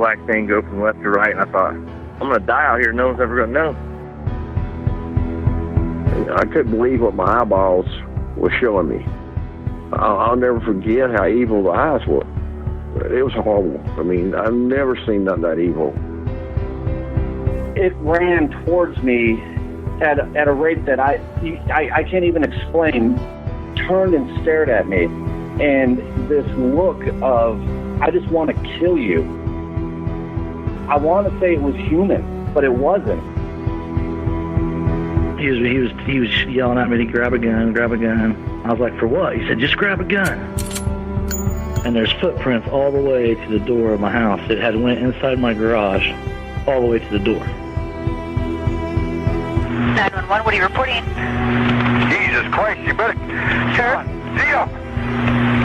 black thing go from left to right, and I thought, I'm going to die out here. No one's ever going to know. I couldn't believe what my eyeballs were showing me. I'll never forget how evil the eyes were. It was horrible. I mean, I've never seen nothing that evil. It ran towards me at a rate that I can't even explain. Turned and stared at me, and this look of, I just want to kill you. I want to say it was human, but it wasn't. He was yelling at me to grab a gun, grab a gun. I was like, for what? He said, just grab a gun. And there's footprints all the way to the door of my house. It had went inside my garage, all the way to the door. 911, what are you reporting? Jesus Christ, you better... Sir? Zia!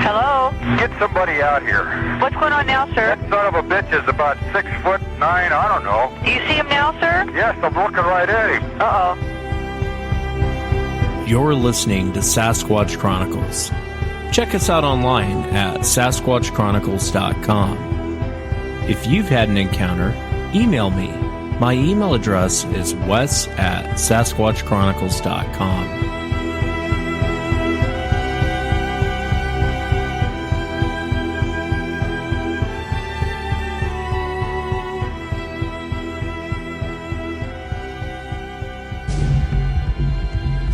Hello? Get somebody out here. What's going on now, sir? That son of a bitch is about 6'9", I don't know. Do you see him now, sir? Yes, I'm looking right at him. Uh-oh. You're listening to Sasquatch Chronicles. Check us out online at Sas-Chronicles.com. If you've had an encounter, email me. My email address is wes@SasquatchChronicles.com.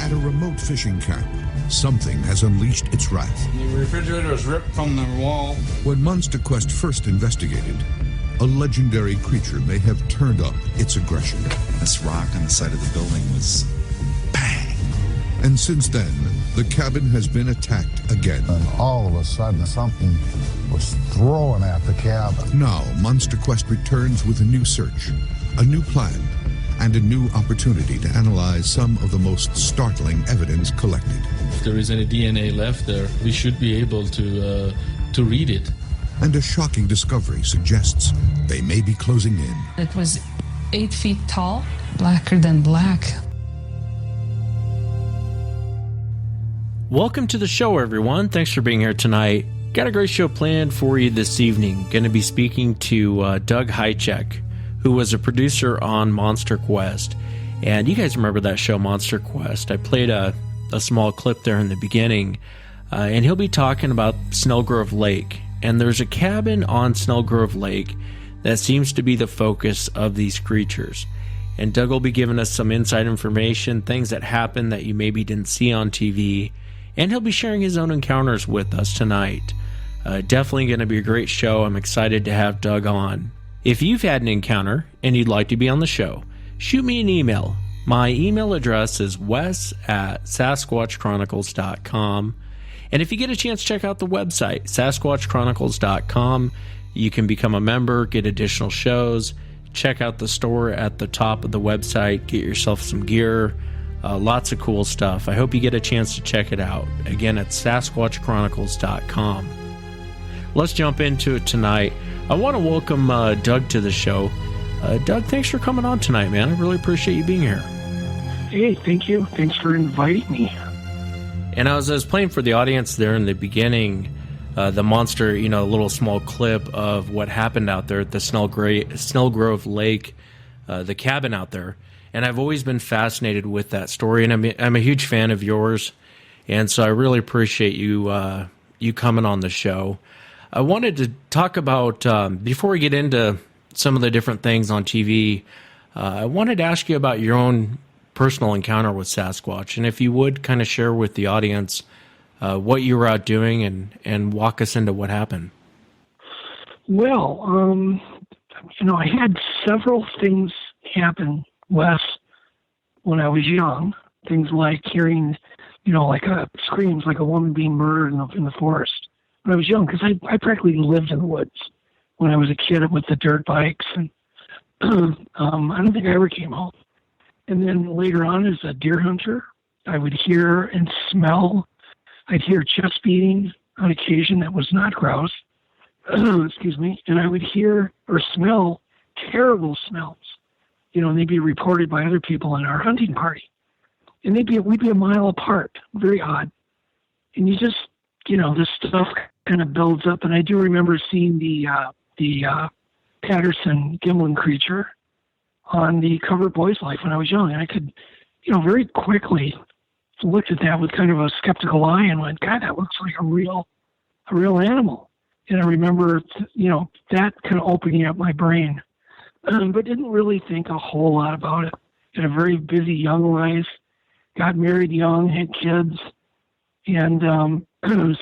At a remote fishing camp, something has unleashed its wrath. The refrigerator was ripped from the wall. When MonsterQuest first investigated, a legendary creature may have turned up its aggression. This rock on the side of the building was bang. And since then, the cabin has been attacked again. And all of a sudden, something was thrown at the cabin. Now, MonsterQuest returns with a new search, a new plan, and a new opportunity to analyze some of the most startling evidence collected. If there is any DNA left there, we should be able to read it. And a shocking discovery suggests they may be closing in. It was 8 feet tall, blacker than black. Welcome to the show, everyone. Thanks for being here tonight. Got a great show planned for you this evening. Going to be speaking to Doug Hajicek, who was a producer on MonsterQuest. And you guys remember that show, MonsterQuest. I played a small clip there in the beginning. And he'll be talking about Snelgrove Lake. And there's a cabin on Snelgrove Lake that seems to be the focus of these creatures. And Doug will be giving us some inside information, things that happened that you maybe didn't see on TV. And he'll be sharing his own encounters with us tonight. Definitely going to be a great show. I'm excited to have Doug on. If you've had an encounter and you'd like to be on the show, shoot me an email. My email address is wes@SasquatchChronicles.com. And if you get a chance, check out the website, Sasquatchchronicles.com. You can become a member, get additional shows, check out the store at the top of the website, get yourself some gear, lots of cool stuff. I hope you get a chance to check it out. Again, it's Sasquatchchronicles.com. Let's jump into it tonight. I want to welcome Doug to the show. Doug, thanks for coming on tonight, man. I really appreciate you being here. Hey, thank you. Thanks for inviting me. And I was playing for the audience there in the beginning, the monster, a little small clip of what happened out there at the Snelgrove Lake, the cabin out there. And I've always been fascinated with that story, and I'm a huge fan of yours. And so I really appreciate you coming on the show. I wanted to talk about, before we get into some of the different things on TV, I wanted to ask you about your own personal encounter with Sasquatch, and if you would kind of share with the audience what you were out doing and walk us into what happened. Well, I had several things happen, Wes, when I was young. Things like hearing, like screams like a woman being murdered in the forest. When I was young, because I practically lived in the woods when I was a kid with the dirt bikes, and I don't think I ever came home. And then later on, as a deer hunter, I would hear and smell. I'd hear chest beating on occasion that was not grouse. Excuse me. And I would hear or smell terrible smells. And they'd be reported by other people in our hunting party. And we'd be a mile apart. Very odd. And you just, this stuff kind of builds up. And I do remember seeing the Patterson Gimlin creature on the cover of Boy's Life when I was young. And I could, very quickly looked at that with kind of a skeptical eye and went, God, that looks like a real animal. And I remember, that kind of opening up my brain, but didn't really think a whole lot about it. Had a very busy young life, got married young, had kids, and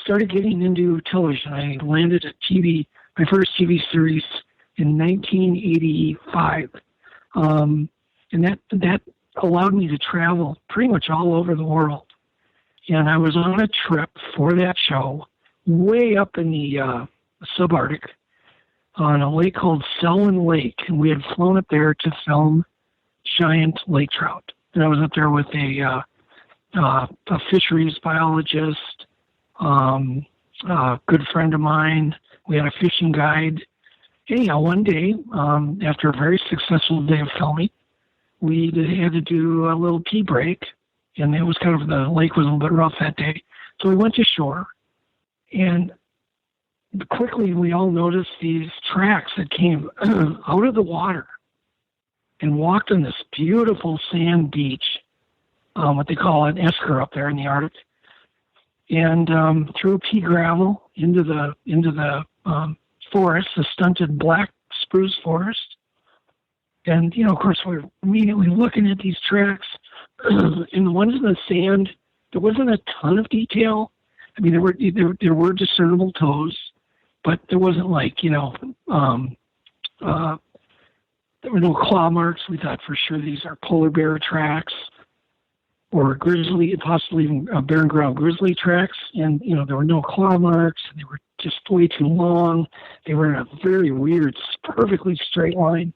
started getting into television. I landed at my first TV series in 1985. And that allowed me to travel pretty much all over the world. And I was on a trip for that show way up in the subarctic on a lake called Snelgrove Lake. And we had flown up there to film giant lake trout. And I was up there with a fisheries biologist, a good friend of mine. We had a fishing guide. Anyhow, one day, after a very successful day of filming, we had to do a little pee break, and it was the lake was a little bit rough that day. So we went to shore, and quickly we all noticed these tracks that came out of the water and walked on this beautiful sand beach, what they call an esker up there in the Arctic, and through pea gravel into the forest, the stunted black spruce forest. And, of course, we're immediately looking at these tracks. And the ones in the sand, there wasn't a ton of detail. I mean, there were discernible toes, but there wasn't there were no claw marks. We thought for sure these are polar bear tracks or grizzly, possibly even barren ground grizzly tracks. And, there were no claw marks. And they were just way too long. They were in a very weird, perfectly straight line.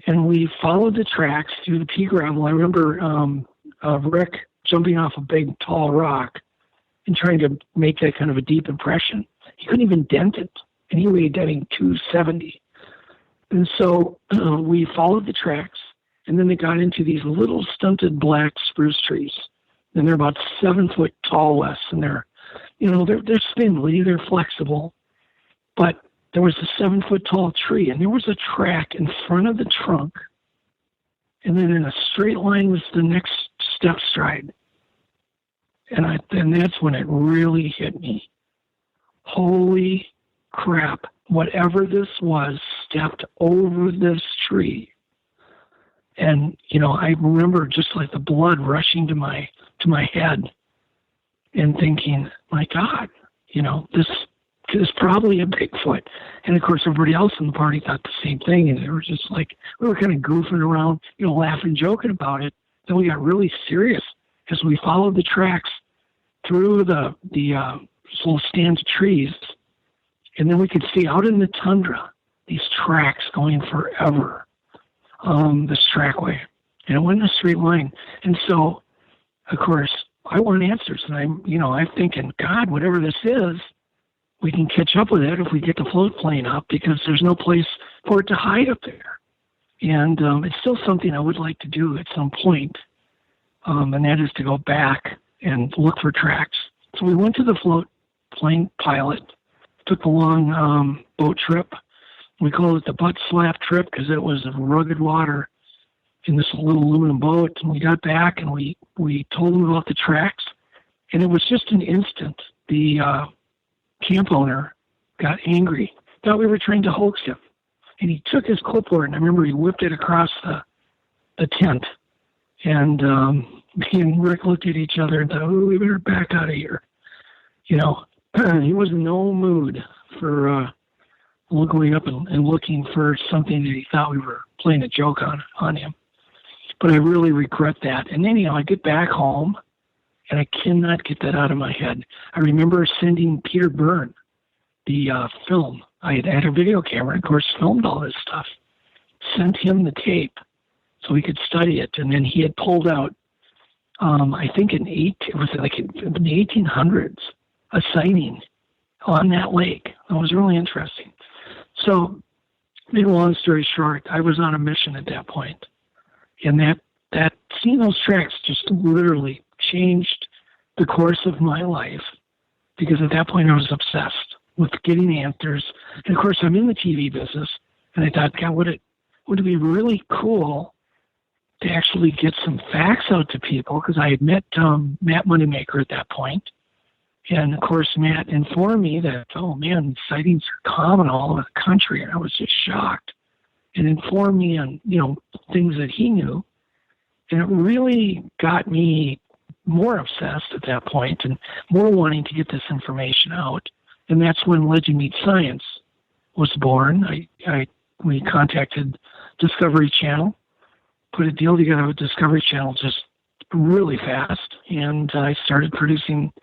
And we followed the tracks through the pea gravel. I remember Rick jumping off a big, tall rock and trying to make that kind of a deep impression. He couldn't even dent it, and he weighed, I think, 270. And so we followed the tracks, and then they got into these little stunted black spruce trees. And they're about 7 foot tall, Wes, and they're spindly, they're flexible, but there was a 7 foot tall tree, and there was a track in front of the trunk, and then in a straight line was the next step stride. And that's when it really hit me. Holy crap, whatever this was stepped over this tree. And, I remember just like the blood rushing to my head and thinking, my God, this is probably a Bigfoot. And of course, everybody else in the party thought the same thing. And they were just like, we were kind of goofing around, laughing, joking about it. Then we got really serious as we followed the tracks through the little stand of trees. And then we could see out in the tundra, these tracks going forever, this trackway. And it went in a straight line. And so, of course, I want answers. And I'm thinking, God, whatever this is, we can catch up with it if we get the float plane up, because there's no place for it to hide up there. And it's still something I would like to do at some point, and that is to go back and look for tracks. So we went to the float plane pilot, took a long boat trip. We called it the butt slap trip because it was rugged water in this little aluminum boat. And we got back and we told him about the tracks, and it was just an instant. The camp owner got angry, thought we were trying to hoax him, and he took his clipboard, and I remember he whipped it across the tent, and me and Rick looked at each other and thought, oh, we better back out of here. He was in no mood for going up and looking for something that he thought we were playing a joke on him. But I really regret that. And then, I get back home, and I cannot get that out of my head. I remember sending Peter Byrne the film. I had a video camera, of course, filmed all this stuff. Sent him the tape so he could study it. And then he had pulled out, I think it was like in the 1800s, a sighting on that lake. It was really interesting. So, make a long story short, I was on a mission at that point. And that seeing those tracks just literally changed the course of my life, because at that point I was obsessed with getting answers. And of course, I'm in the TV business. And I thought, God, would it be really cool to actually get some facts out to people? Because I had met Matt Moneymaker at that point. And, of course, Matt informed me that, oh, man, sightings are common all over the country. And I was just shocked. And informed me on, things that he knew. And it really got me more obsessed at that point and more wanting to get this information out. And that's when Legend Meets Science was born. We contacted Discovery Channel, put a deal together with Discovery Channel just really fast, and I started producing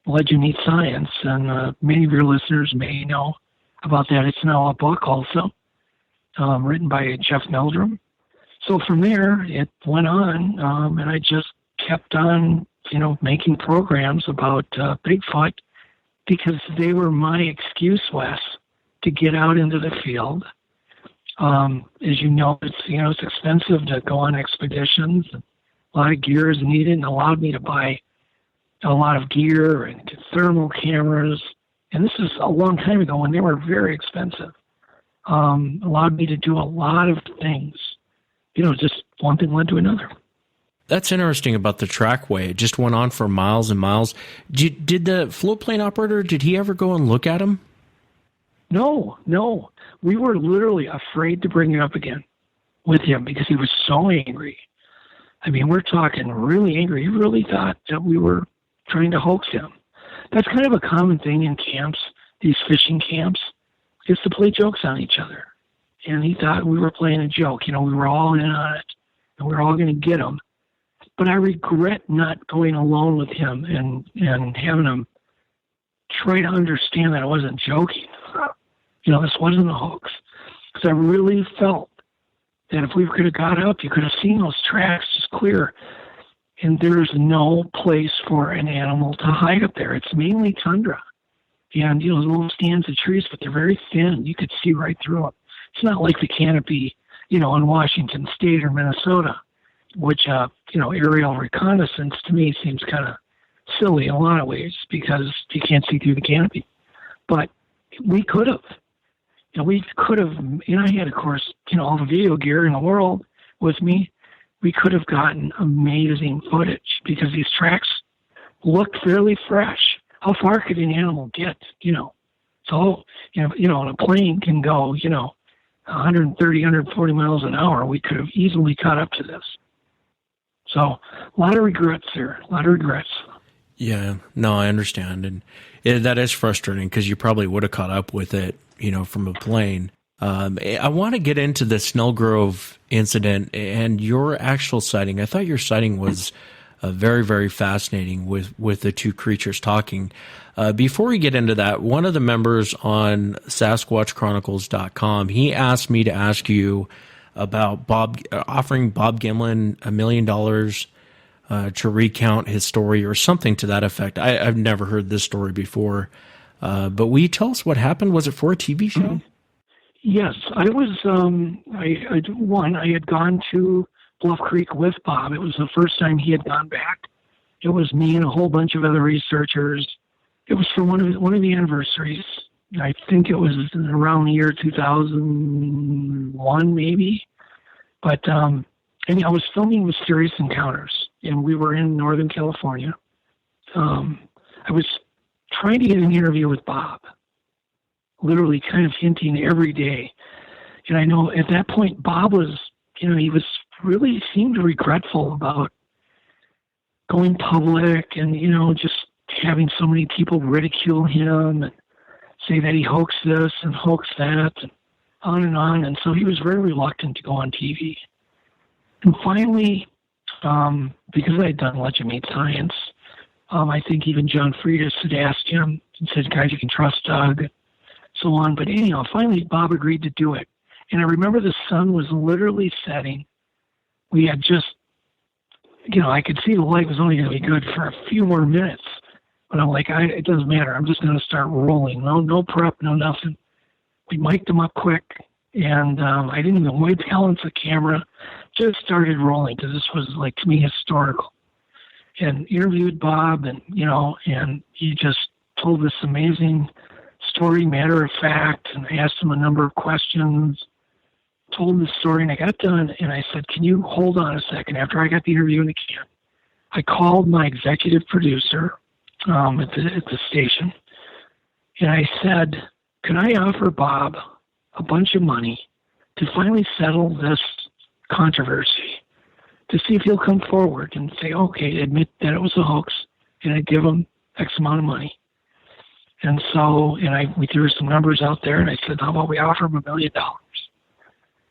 Legend Meets Science. And many of your listeners may know about that. It's now a book also, written by Jeff Meldrum. So from there, it went on, and I just kept on, making programs about Bigfoot because they were my excuse, Wes, to get out into the field. As you know, it's expensive to go on expeditions. A lot of gear is needed, and allowed me to buy a lot of gear and get thermal cameras. And this is a long time ago when they were very expensive. Allowed me to do a lot of things. Just one thing led to another. That's interesting about the trackway. It just went on for miles and miles. Did the float plane operator, did he ever go and look at him? No. We were literally afraid to bring it up again with him because he was so angry. I mean, we're talking really angry. He really thought that we were trying to hoax him. That's kind of a common thing in camps, these fishing camps, is to play jokes on each other. And he thought we were playing a joke. We were all in on it, and we were all going to get him. But I regret not going alone with him and having him try to understand that I wasn't joking. This wasn't a hoax. Because I really felt that if we could have got up, you could have seen those tracks just clear. And there's no place for an animal to hide up there. It's mainly tundra. And, those little stands of trees, but they're very thin. You could see right through them. It's not like the canopy, in Washington State or Minnesota, which, aerial reconnaissance to me seems kind of silly in a lot of ways because you can't see through the canopy. But we could have. We could have, and I had, of course, all the video gear in the world with me. We could have gotten amazing footage because these tracks looked fairly fresh. How far could an animal get, So, and a plane can go, 130, 140 miles an hour. We could have easily caught up to this. So, a lot of regrets there, a lot of regrets. Yeah, no, I understand. And that is frustrating because you probably would have caught up with it, from a plane. I want to get into the Snelgrove incident and your actual sighting. I thought your sighting was very, very fascinating with the two creatures talking. Before we get into that, one of the members on Sas-Chronicles.com, he asked me to ask you about offering Bob Gimlin $1 million to recount his story or something to that effect. I've never heard this story before. But will you tell us what happened? Was it for a TV show? Mm-hmm. Yes, I was, I had gone to Bluff Creek with Bob. It was the first time he had gone back. It was me and a whole bunch of other researchers. It was for one of the anniversaries. I think it was around the year 2001, maybe. But I was filming Mysterious Encounters, and we were in Northern California. I was trying to get an interview with Bob, literally kind of hinting every day. And I know at that point, Bob was, he was really seemed regretful about going public and, just having so many people ridicule him and say that he hoaxed this and hoaxed that and on and on. And so he was very reluctant to go on TV. And finally, because I had done Legend Meets Science, I think even John Friedis had asked him and said, guys, you can trust Doug, so on. But anyhow, finally Bob agreed to do it. And I remember the sun was literally setting. We had just, I could see the light was only going to be good for a few more minutes. But I'm like, it doesn't matter. I'm just going to start rolling. No prep, no nothing. We mic'd them up quick. And I didn't even wait to balance the camera. Just started rolling because this was, like, to me, historical. And interviewed Bob, and and he just told this amazing story, matter of fact, and asked him a number of questions. told the story, and I got done, and I said, can you hold on a second? After I got the interview in the can, I called my executive producer at the station, and I said, can I offer Bob a bunch of money to finally settle this controversy, to see if he'll come forward and say, okay, admit that it was a hoax, and I'd give him X amount of money. And so, we threw some numbers out there, and I said, how about we offer him $1 million?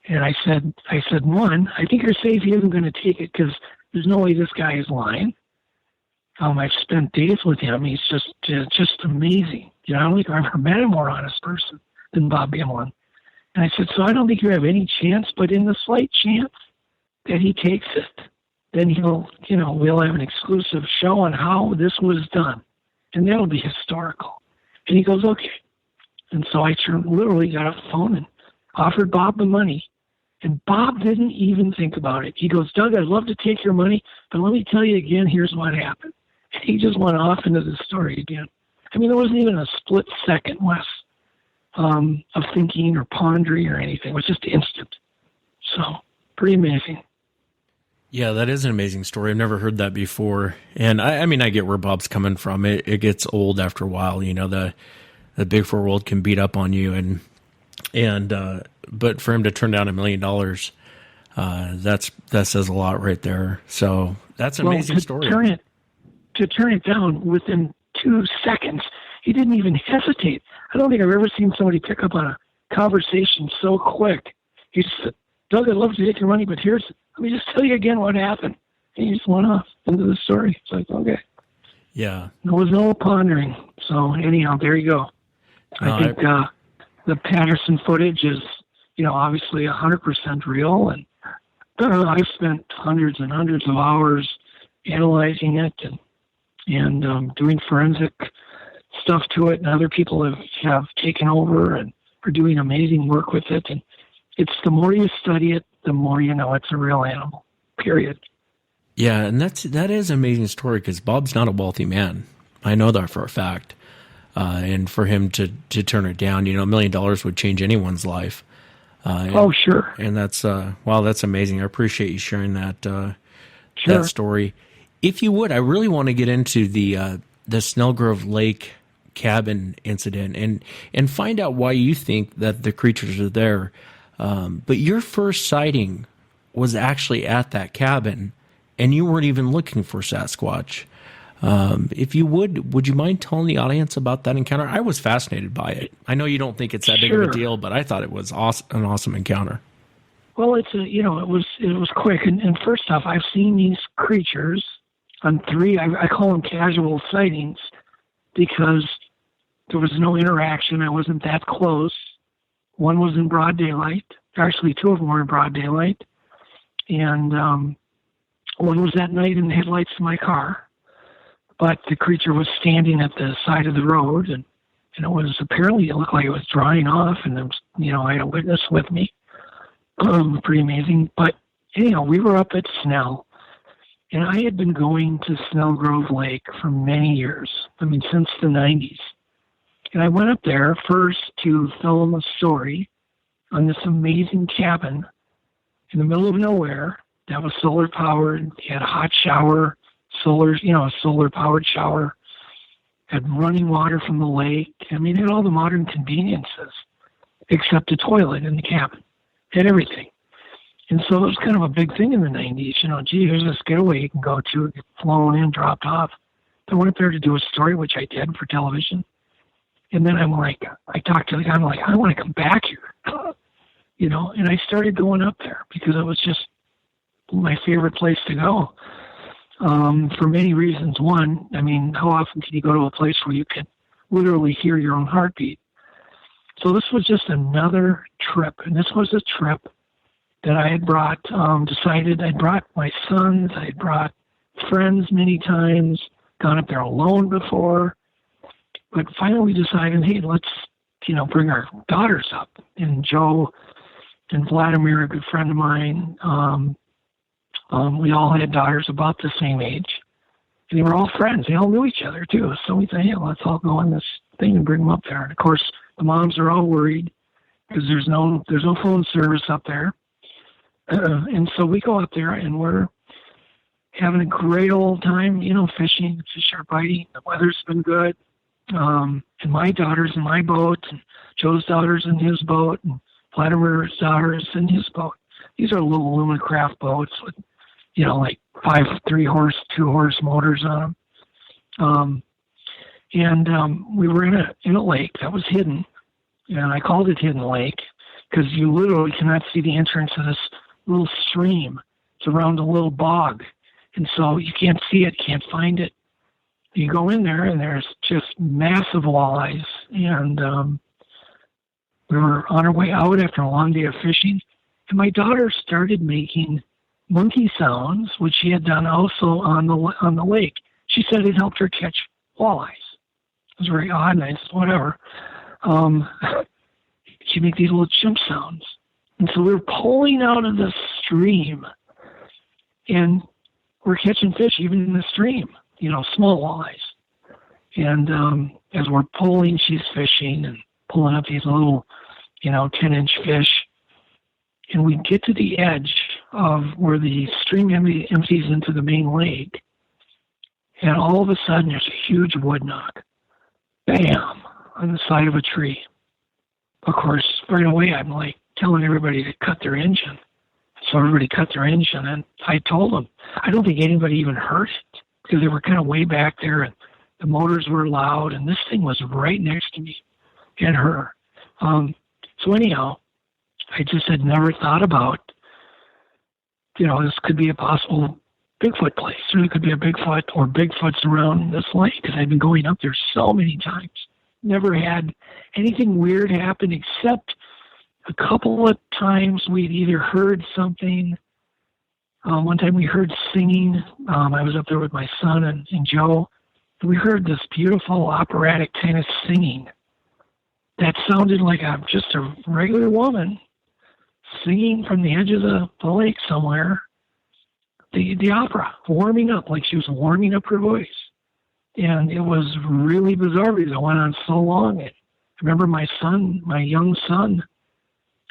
And I said, one, I think you're safe. He isn't going to take it because there's no way this guy is lying. I've spent days with him. He's just amazing. You know, I don't think I've ever met a more honest person than Bob Bimlin. And I said, so I don't think you have any chance, but in the slight chance that he takes it, then we'll have an exclusive show on how this was done. And that'll be historical. And he goes, okay. And so I literally got off the phone and offered Bob the money. And Bob didn't even think about it. He goes, Doug, I'd love to take your money, but let me tell you again, here's what happened. And he just went off into the story again. I mean, there wasn't even a split second, Wes, of thinking or pondering or anything. It was just instant. So, pretty amazing. Yeah, that is an amazing story. I've never heard that before. And I mean, I get where Bob's coming from. It gets old after a while. You know, the Bigfoot world can beat up on you, but for him to turn down $1 million, that says a lot right there. So that's an amazing story. To turn it down within 2 seconds, he didn't even hesitate. I don't think I've ever seen somebody pick up on a conversation so quick. He just said, Doug, I'd love to take your money, but let me just tell you again what happened. And he just went off into the story. It's like, okay. Yeah. There was no pondering. So anyhow, there you go. I think the Patterson footage is, obviously 100% real. And I've spent hundreds and hundreds of hours analyzing it and doing forensic stuff to it. And other people have taken over and are doing amazing work with it. And it's the more you study it, the more you know it's a real animal, period. Yeah, and that is an amazing story because Bob's not a wealthy man. I know that for a fact. And for him to turn it down, $1 million would change anyone's life. Sure. And that's, wow, that's amazing. I appreciate you sharing that, sure. that story. If you would, I really want to get into the Snelgrove Lake cabin incident and find out why you think that the creatures are there. But your first sighting was actually at that cabin, and you weren't even looking for Sasquatch. If you would you mind telling the audience about that encounter? I was fascinated by it. I know you don't think it's that big of a deal, but I thought it was an awesome encounter. Well, it was quick. And first off, I've seen these creatures on 3, I call them casual sightings because there was no interaction. I wasn't that close. One was in broad daylight. Actually, 2 of them were in broad daylight. And one was at night in the headlights of my car. But the creature was standing at the side of the road, and it looked like it was drying off, and there was, I had a witness with me. Pretty amazing. But anyhow, we were up at Snell, and I had been going to Snelgrove Lake for many years. I mean, since the 90s. And I went up there first to film a story on this amazing cabin in the middle of nowhere that was solar powered. It had a hot shower, a solar powered shower, had running water from the lake. I mean, it had all the modern conveniences except a toilet in the cabin. It had everything. And so it was kind of a big thing in the 90s. Gee, here's this getaway you can go to, get flown in, dropped off. I went up there to do a story, which I did for television. And then I talked to the guy, I'm like, I want to come back here. And I started going up there because it was just my favorite place to go. For many reasons. One, I mean, how often can you go to a place where you can literally hear your own heartbeat? So this was just another trip. And this was a trip that I had brought, I'd brought my sons, I'd brought friends many times, gone up there alone before. But finally decided, hey, let's, bring our daughters up. And Joe and Vladimir, a good friend of mine, we all had daughters about the same age. And they were all friends. They all knew each other, too. So we thought, hey, let's all go on this thing and bring them up there. And, of course, the moms are all worried because there's no phone service up there. And so we go up there and we're having a great old time, fishing. The fish are biting. The weather's been good. And my daughter's in my boat, and Joe's daughter's in his boat, and Vladimir's daughter's in his boat. These are little Lumincraft boats with, like 5 3-horse, 2-horse motors on them. We were in a lake that was hidden, and I called it Hidden Lake because you literally cannot see the entrance of this little stream. It's around a little bog, and so you can't see it, can't find it. You go in there, and there's just massive walleyes, and we were on our way out after a long day of fishing, and my daughter started making monkey sounds, which she had done also on the lake. She said it helped her catch walleyes. It was very odd, and I said, whatever. She'd make these little chimp sounds. And so we were pulling out of the stream, and we're catching fish even in the stream, small walleyes. And as we're pulling, she's fishing and pulling up these little, 10-inch fish. And we get to the edge of where the stream empties into the main lake, and all of a sudden there's a huge wood knock. Bam! On the side of a tree. Of course, right away I'm like telling everybody to cut their engine. So everybody cut their engine, and I told them, I don't think anybody even heard it because they were kind of way back there, and the motors were loud, and this thing was right next to me and her. So anyhow, I just had never thought about, this could be a possible Bigfoot place. Or it could be a Bigfoot or Bigfoots around this lake because I've been going up there so many times. Never had anything weird happen except a couple of times we'd either heard something. One time we heard singing. I was up there with my son and Joe. And we heard this beautiful operatic kind of singing that sounded like just a regular woman singing from the edge of the lake somewhere. The opera, warming up, like she was warming up her voice. And it was really bizarre because it went on so long. I remember my young son,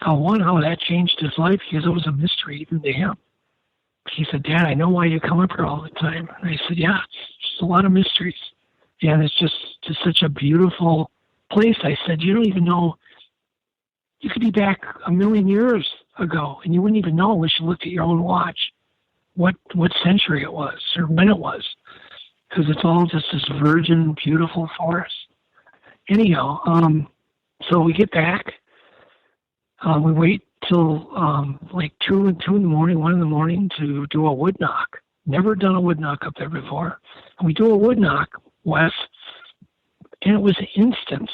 how that changed his life because it was a mystery even to him. He said, Dad, I know why you come up here all the time. And I said, yeah, it's just a lot of mysteries. And it's just such a beautiful place. I said, you don't even know, you could be back 1,000,000 years ago and you wouldn't even know unless you looked at your own watch what century it was or when it was. Because it's all just this virgin, beautiful forest. Anyhow, so we get back. We wait till like 2 in the morning, 1 in the morning to do a wood knock. Never done a wood knock up there before. And we do a wood knock, Wes, and it was instant,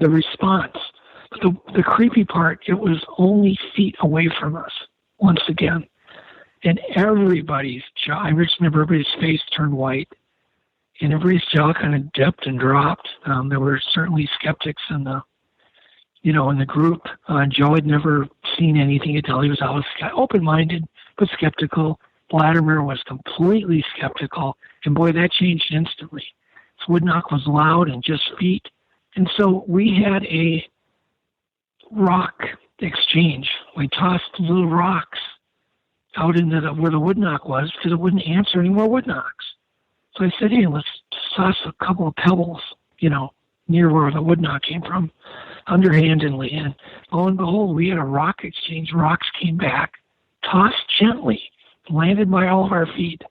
the response. But the creepy part, it was only feet away from us once again. And everybody's jaw, I just remember everybody's face turned white, and everybody's jaw kind of dipped and dropped. There were certainly skeptics in the group. Joe had never seen anything until he was always open-minded, but skeptical. Vladimir was completely skeptical, and boy, that changed instantly. This wood knock was loud and just feet. And so we had a rock exchange. We tossed little rocks out into where the wood knock was because it wouldn't answer any more wood knocks. So I said, hey, let's toss a couple of pebbles, near where the wood knock came from, underhandedly. And lo and behold, we had a rock exchange. Rocks came back, tossed gently, landed by all of our feet.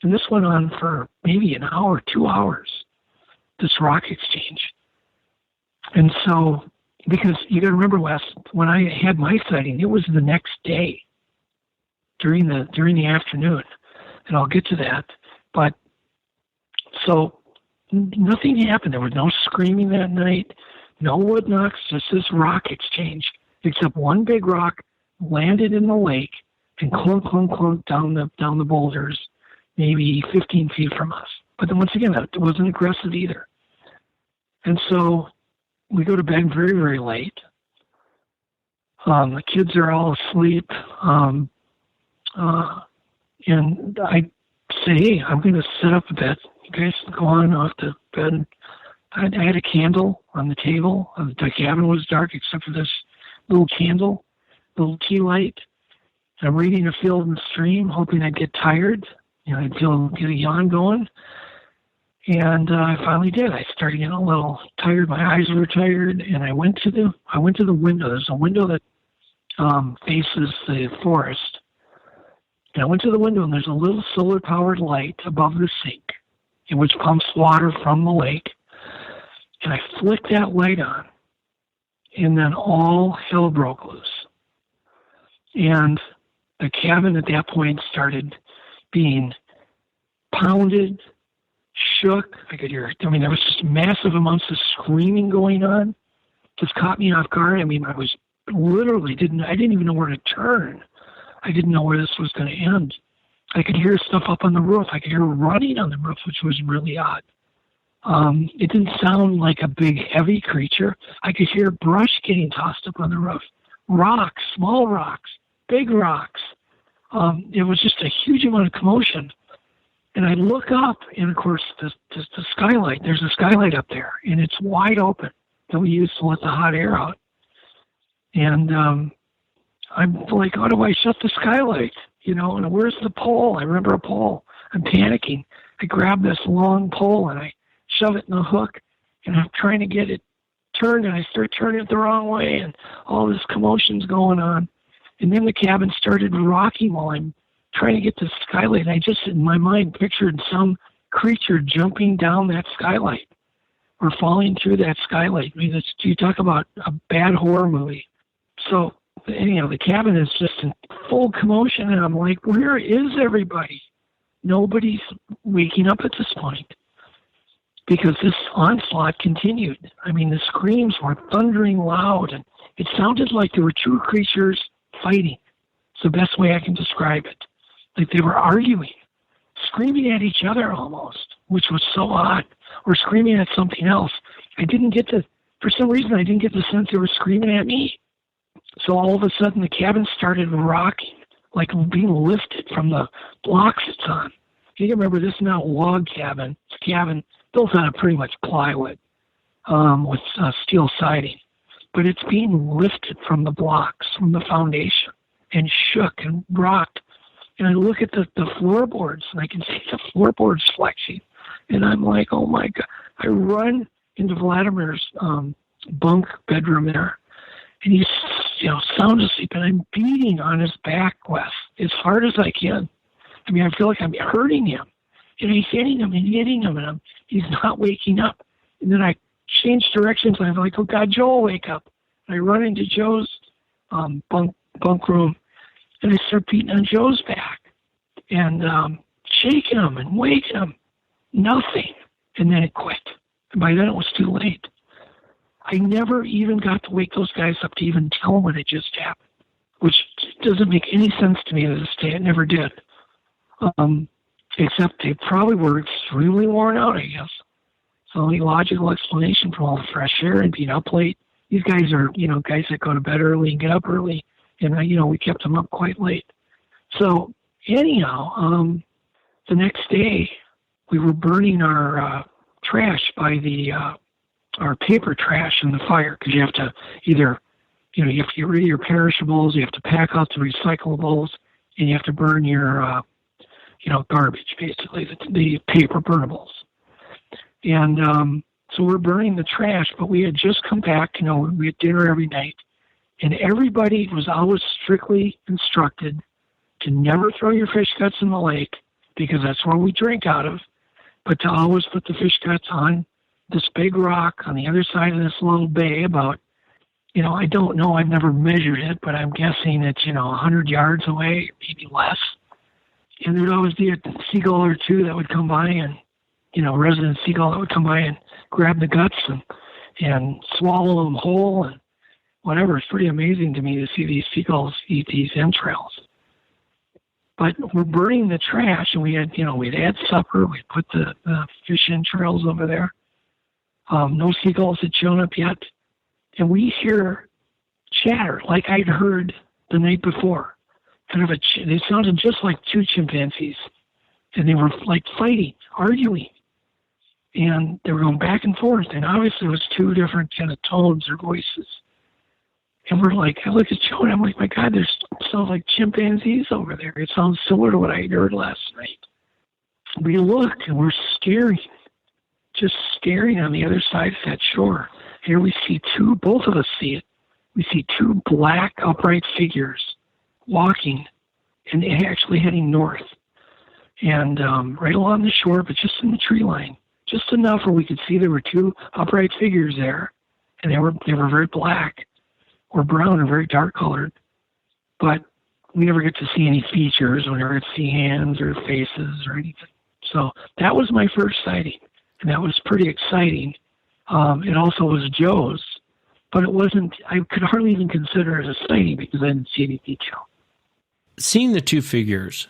And this went on for maybe an hour, 2 hours, this rock exchange. And so, because you got to remember, Wes, when I had my sighting, it was the next day during the afternoon, and I'll get to that. But so nothing happened. There was no screaming that night, no wood knocks, just this rock exchange, except one big rock landed in the lake and clunk, clunk, clunk down the boulders, maybe 15 feet from us. But then once again, it wasn't aggressive either. And so we go to bed very, very late. The kids are all asleep. And I say, hey, I'm going to set up a bed. You guys go on off to bed. I had a candle on the table. The cabin was dark except for this little candle, little tea light. I'm reading a Field and Stream, hoping I'd get tired. I'd get a yawn going. And I finally did. I started getting a little tired. My eyes were tired, and I went to the window. There's a window that faces the forest. And I went to the window, and there's a little solar-powered light above the sink, in which pumps water from the lake. And I flicked that light on, and then all hell broke loose. And the cabin at that point started being pounded, shook. I could hear, there was just massive amounts of screaming going on. Just caught me off guard. I was literally I didn't even know where to turn. I didn't know where this was going to end. I could hear stuff up on the roof. I could hear running on the roof, which was really odd. It didn't sound like a big, heavy creature. I could hear brush getting tossed up on the roof. Rocks, small rocks, big rocks. It was just a huge amount of commotion. And I look up, and of course, the skylight, there's a skylight up there, and it's wide open that we use to let the hot air out. And I'm like, how do I shut the skylight? And where's the pole? I remember a pole. I'm panicking. I grab this long pole, and I shove it in the hook, and I'm trying to get it turned, and I start turning it the wrong way, and all this commotion's going on. And then the cabin started rocking while I'm trying to get the skylight. And I just, in my mind, pictured some creature jumping down that skylight or falling through that skylight. You talk about a bad horror movie. So, anyhow, the cabin is just in full commotion, and I'm like, where is everybody? Nobody's waking up at this point because this onslaught continued. The screams were thundering loud, and it sounded like there were two creatures fighting. It's the best way I can describe it. Like they were arguing, screaming at each other almost, which was so odd, or screaming at something else. For some reason, I didn't get the sense they were screaming at me. So all of a sudden, the cabin started rocking, like being lifted from the blocks it's on. You remember, this is not a log cabin. It's a cabin built out of pretty much plywood with steel siding. But it's being lifted from the blocks, from the foundation, and shook and rocked. And I look at the floorboards, and I can see the floorboards flexing. And I'm like, oh, my God. I run into Vladimir's bunk bedroom there, and he's sound asleep, and I'm beating on his back, Wes, as hard as I can. I feel like I'm hurting him. He's hitting him and hitting him, and he's not waking up. And then I change directions, and I'm like, oh, God, Joe will wake up. And I run into Joe's bunk room, and I start beating on Joe's back and shaking him and waking him. Nothing. And then it quit. And by then it was too late. I never even got to wake those guys up to even tell them what had just happened, which doesn't make any sense to me to this day. It never did. Except they probably were extremely worn out, I guess. It's the only logical explanation for all the fresh air and being up late. These guys are, guys that go to bed early and get up early. And, we kept them up quite late. So, anyhow, the next day, we were burning our trash by our paper trash in the fire, because you have to either, you have to get rid of your perishables, you have to pack out the recyclables, and you have to burn your, garbage, basically, the paper burnables. And so we're burning the trash, but we had just come back, we had dinner every night, and everybody was always strictly instructed to never throw your fish guts in the lake, because that's where we drink out of, but to always put the fish guts on this big rock on the other side of this little bay about, I don't know, I've never measured it, but I'm guessing it's, 100 yards away, maybe less. And there'd always be a seagull or two that would come by, and, resident seagull that would come by and grab the guts and swallow them whole and whatever. It's pretty amazing to me to see these seagulls eat these entrails. But we're burning the trash, and we had had supper. We put the fish entrails over there. No seagulls had shown up yet. And we hear chatter like I'd heard the night before. They sounded just like two chimpanzees. And they were like fighting, arguing. And they were going back and forth. And obviously it was two different kind of tones or voices. And we're like, I look at Joe and I'm like, my God, there's sounds like chimpanzees over there. It sounds similar to what I heard last night. We look and we're staring, just staring on the other side of that shore. Here we see both of us see it. We see two black upright figures walking and actually heading north. And right along the shore, but just in the tree line, just enough where we could see there were two upright figures there. And they were very black or brown or very dark colored. But we never get to see any features. We never get to see hands or faces or anything. So that was my first sighting. And that was pretty exciting. It also was Joe's. But it wasn't, I could hardly even consider it a sighting because I didn't see any detail. Seeing the two figures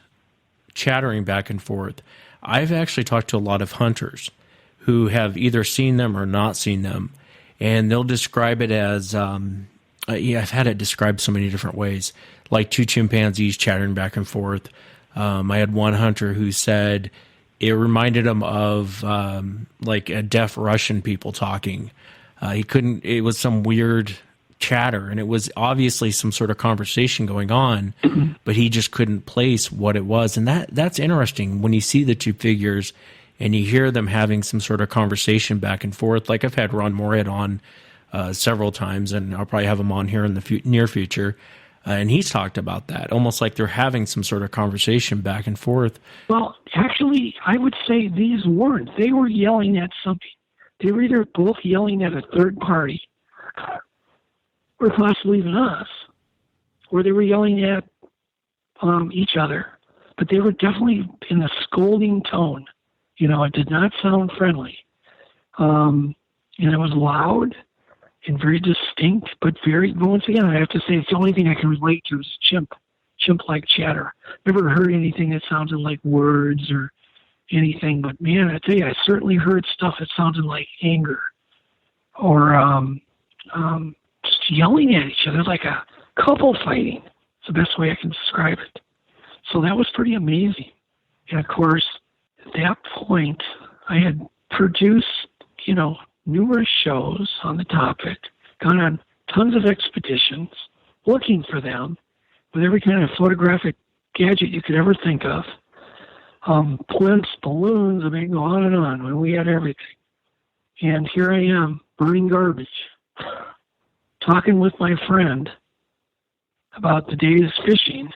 chattering back and forth, I've actually talked to a lot of hunters who have either seen them or not seen them. And they'll describe it as, I've had it described so many different ways, like two chimpanzees chattering back and forth. I had one hunter who said it reminded him of like a deaf Russian people talking. It was some weird chatter, and it was obviously some sort of conversation going on, but he just couldn't place what it was. And that's interesting when you see the two figures and you hear them having some sort of conversation back and forth. Like I've had Ron Moorhead on several times, and I'll probably have him on here in the near future. And he's talked about that, almost like they're having some sort of conversation back and forth. Well, actually, I would say these weren't. They were yelling at something. They were either both yelling at a third party, or possibly even us, or they were yelling at each other. But they were definitely in a scolding tone. It did not sound friendly. And it was loud and very distinct, but once again, I have to say it's the only thing I can relate to is chimp-like chatter. Never heard anything that sounded like words or anything, but man, I tell you, I certainly heard stuff that sounded like anger or just yelling at each other, like a couple fighting. It's the best way I can describe it. So that was pretty amazing. And of course, at that point, I had produced, numerous shows on the topic, gone on tons of expeditions, looking for them with every kind of photographic gadget you could ever think of. Plinths, balloons, I mean, go on and on. When we had everything. And here I am, burning garbage, talking with my friend about the day's fishing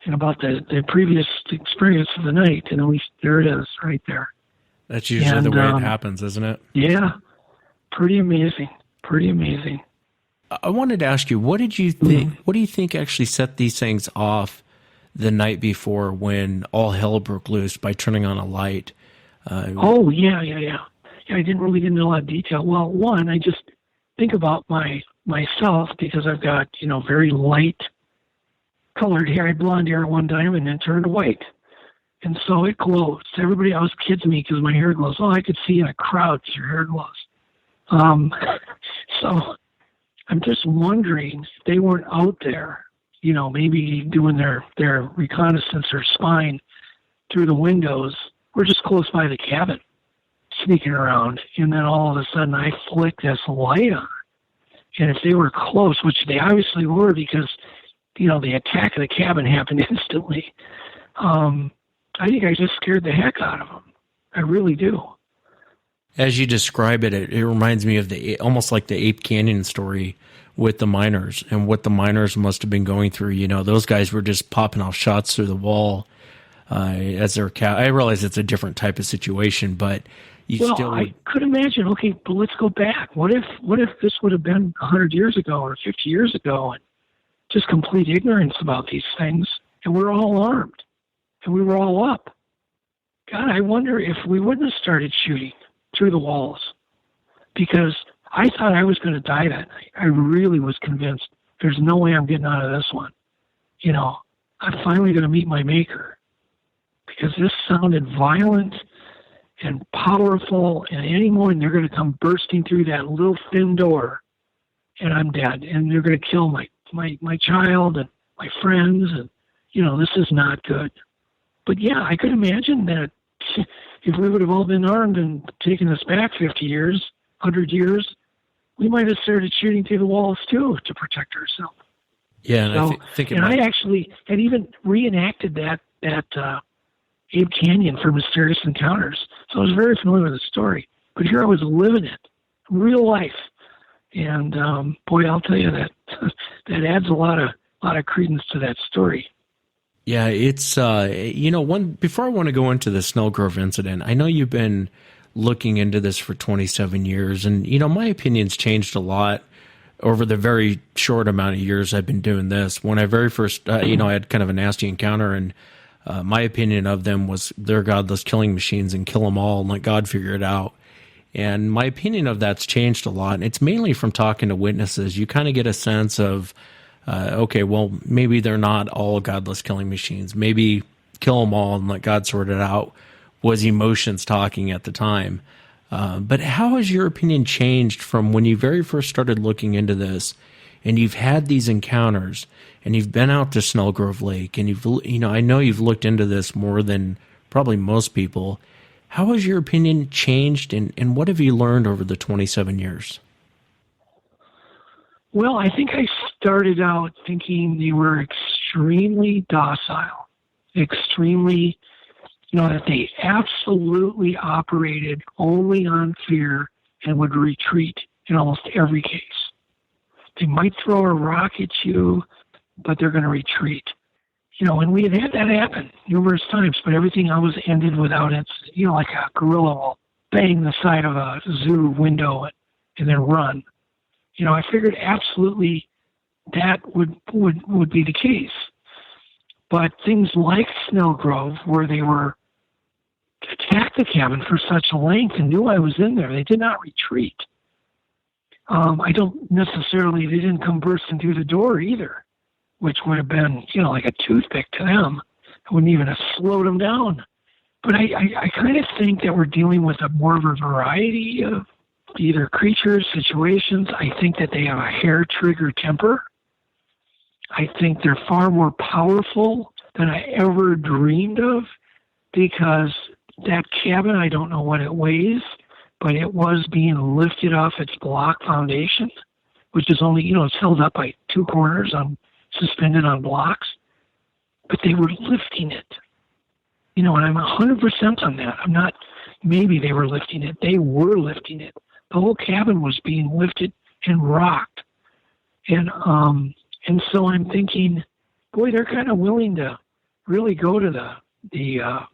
and about the previous experience of the night. And at least there it is, right there. That's usually the way it happens, isn't it? Yeah. Pretty amazing. Pretty amazing. I wanted to ask you, what did you think? What do you think actually set these things off the night before when all hell broke loose by turning on a light? Yeah, I didn't really get into a lot of detail. Well, one, I just think about myself because I've got, very light colored hair. I had blonde hair at one time and then turned white. And so it glows. Everybody else kids me because my hair glows. Oh, I could see in a crowd because your hair glows. So I'm just wondering if they weren't out there, maybe doing their reconnaissance or spying through the windows. We're just close by the cabin, sneaking around. And then all of a sudden I flick this light on. And if they were close, which they obviously were because, the attack of the cabin happened instantly, I think I just scared the heck out of them. I really do. As you describe it, it reminds me of almost like the Ape Canyon story with the miners and what the miners must have been going through. Those guys were just popping off shots through the wall as their I realize it's a different type of situation, but I could imagine. Okay, but let's go back. What if this would have been 100 years ago or 50 years ago, and just complete ignorance about these things, and we're all armed. And we were all up. God, I wonder if we wouldn't have started shooting through the walls. Because I thought I was going to die that night. I really was convinced there's no way I'm getting out of this one. I'm finally going to meet my maker. Because this sounded violent and powerful, and any morning they're going to come bursting through that little thin door, and I'm dead. And they're going to kill my child and my friends, and, this is not good. But yeah, I could imagine that if we would have all been armed and taken us back 50 years, 100 years, we might have started shooting through the walls too to protect ourselves. Yeah, and so, I think I actually had even reenacted that Abe Canyon for Mysterious Encounters. So I was very familiar with the story. But here I was living it, real life. And boy, I'll tell you that that adds a lot of credence to that story. Yeah, it's before I want to go into the Snelgrove incident, I know you've been looking into this for 27 years, and my opinion's changed a lot over the very short amount of years I've been doing this. When I very first, I had kind of a nasty encounter, and my opinion of them was they're godless killing machines and kill them all and let God figure it out. And my opinion of that's changed a lot. And it's mainly from talking to witnesses. You kind of get a sense of, okay, well, maybe they're not all godless killing machines. Maybe kill them all and let God sort it out was emotions talking at the time. But how has your opinion changed from when you very first started looking into this and you've had these encounters and you've been out to Snelgrove Lake and I know you've looked into this more than probably most people. How has your opinion changed, and what have you learned over the 27 years? Well, I think I started out thinking they were extremely docile, extremely, that they absolutely operated only on fear and would retreat in almost every case. They might throw a rock at you, but they're going to retreat. And we had that happen numerous times, but everything always ended without incident. Like a gorilla will bang the side of a zoo window and then run. I figured absolutely that would be the case. But things like Snelgrove, where they were attacked the cabin for such a length and knew I was in there, they did not retreat. They didn't come bursting through the door either, which would have been, like a toothpick to them. It wouldn't even have slowed them down. But I kind of think that we're dealing with more of a variety of either creatures, situations. I think that they have a hair-trigger temper. I think they're far more powerful than I ever dreamed of, because that cabin, I don't know what it weighs, but it was being lifted off its block foundation, which is only, it's held up by two corners suspended on blocks, but they were lifting it. And I'm 100% on that. I'm not, maybe they were lifting it. They were lifting it. The whole cabin was being lifted and rocked. And so I'm thinking, boy, they're kind of willing to really go to the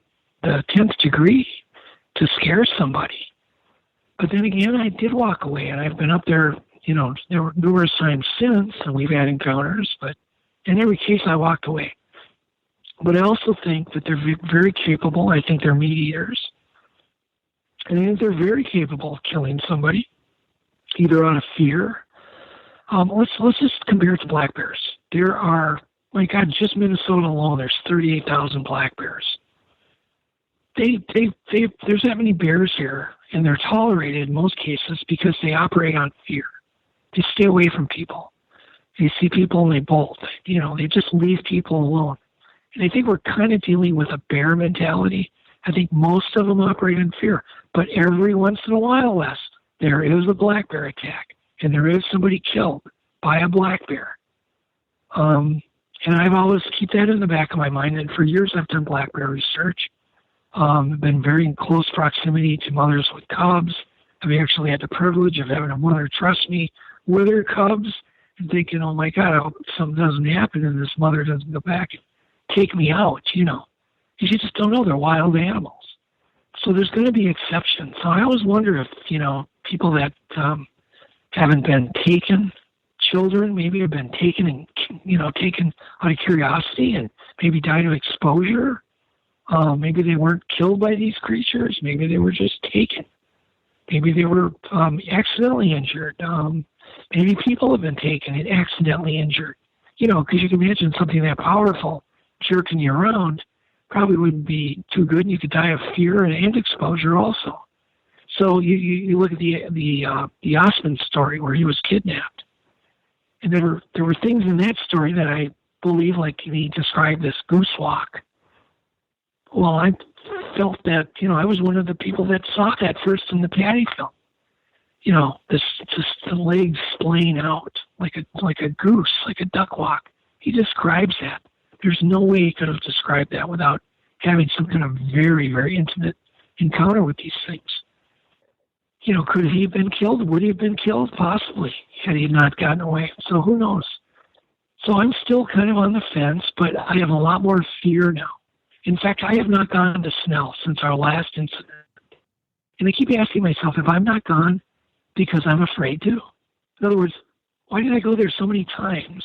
10th degree to scare somebody. But then again, I did walk away, and I've been up there, there were numerous times since, and we've had encounters, but in every case, I walked away. But I also think that they're very capable. I think they're meat eaters. And I think they're very capable of killing somebody, either out of fear. Let's just compare it to black bears. There are, my God, just Minnesota alone, there's 38,000 black bears. There's that many bears here, and they're tolerated in most cases because they operate on fear. They stay away from people. They see people and they bolt. They just leave people alone. And I think we're kind of dealing with a bear mentality. I think most of them operate in fear. But every once in a while, Les, there is a black bear attack, and there is somebody killed by a black bear. And I've always keep that in the back of my mind. And for years, I've done black bear research. I've been very in close proximity to mothers with cubs. I've actually had the privilege of having a mother trust me with her cubs and thinking, oh my God, I hope something doesn't happen and this mother doesn't go back and take me out, You just don't know. They're wild animals. So there's going to be exceptions. So I always wonder if, people that haven't been taken, children maybe have been taken and, taken out of curiosity and maybe died of exposure. Maybe they weren't killed by these creatures. Maybe they were just taken. Maybe they were accidentally injured. Maybe people have been taken and accidentally injured. Because you can imagine something that powerful jerking you around probably wouldn't be too good, and you could die of fear and exposure also. So you look at the Osmond story where he was kidnapped, and there were things in that story that I believe, like he described this goose walk. Well, I felt that I was one of the people that saw that first in the Patty film. The legs splaying out like a goose, like a duck walk. he describes that. There's no way he could have described that without having some kind of very, very intimate encounter with these things. Could he have been killed? Would he have been killed? Possibly, had he not gotten away. So who knows? So I'm still kind of on the fence, but I have a lot more fear now. In fact, I have not gone to Snell since our last incident. And I keep asking myself if I'm not gone because I'm afraid to. In other words, why did I go there so many times?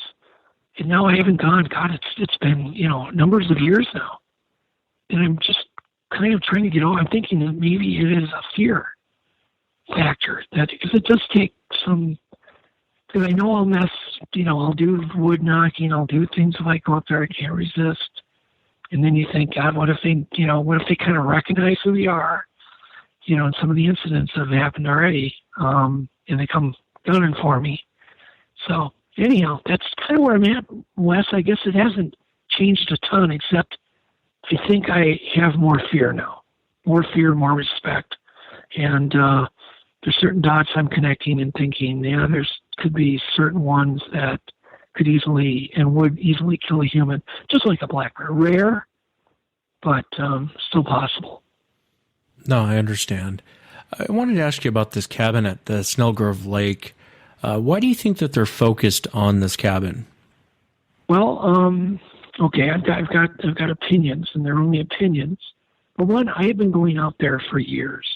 And now I haven't gone. God, it's been, numbers of years now. And I'm just kind of trying to get over. I'm thinking that maybe it is a fear factor. That because it does take some, because I know I'll mess, I'll do wood knocking, I'll do things if I go up there I can't resist. And then you think, God, what if they kind of recognize who we are? And some of the incidents have happened already, and they come gunning for me. So anyhow, that's kind of where I'm at, Wes. I guess it hasn't changed a ton, except I think I have more fear now. More fear, more respect. And there's certain dots I'm connecting and thinking, could be certain ones that could easily and would easily kill a human, just like a black bear. Rare, but still possible. No, I understand. I wanted to ask you about this cabin at the Snelgrove Lake. Why do you think that they're focused on this cabin? Well, okay, I've got opinions, and they're only opinions. But one, I have been going out there for years,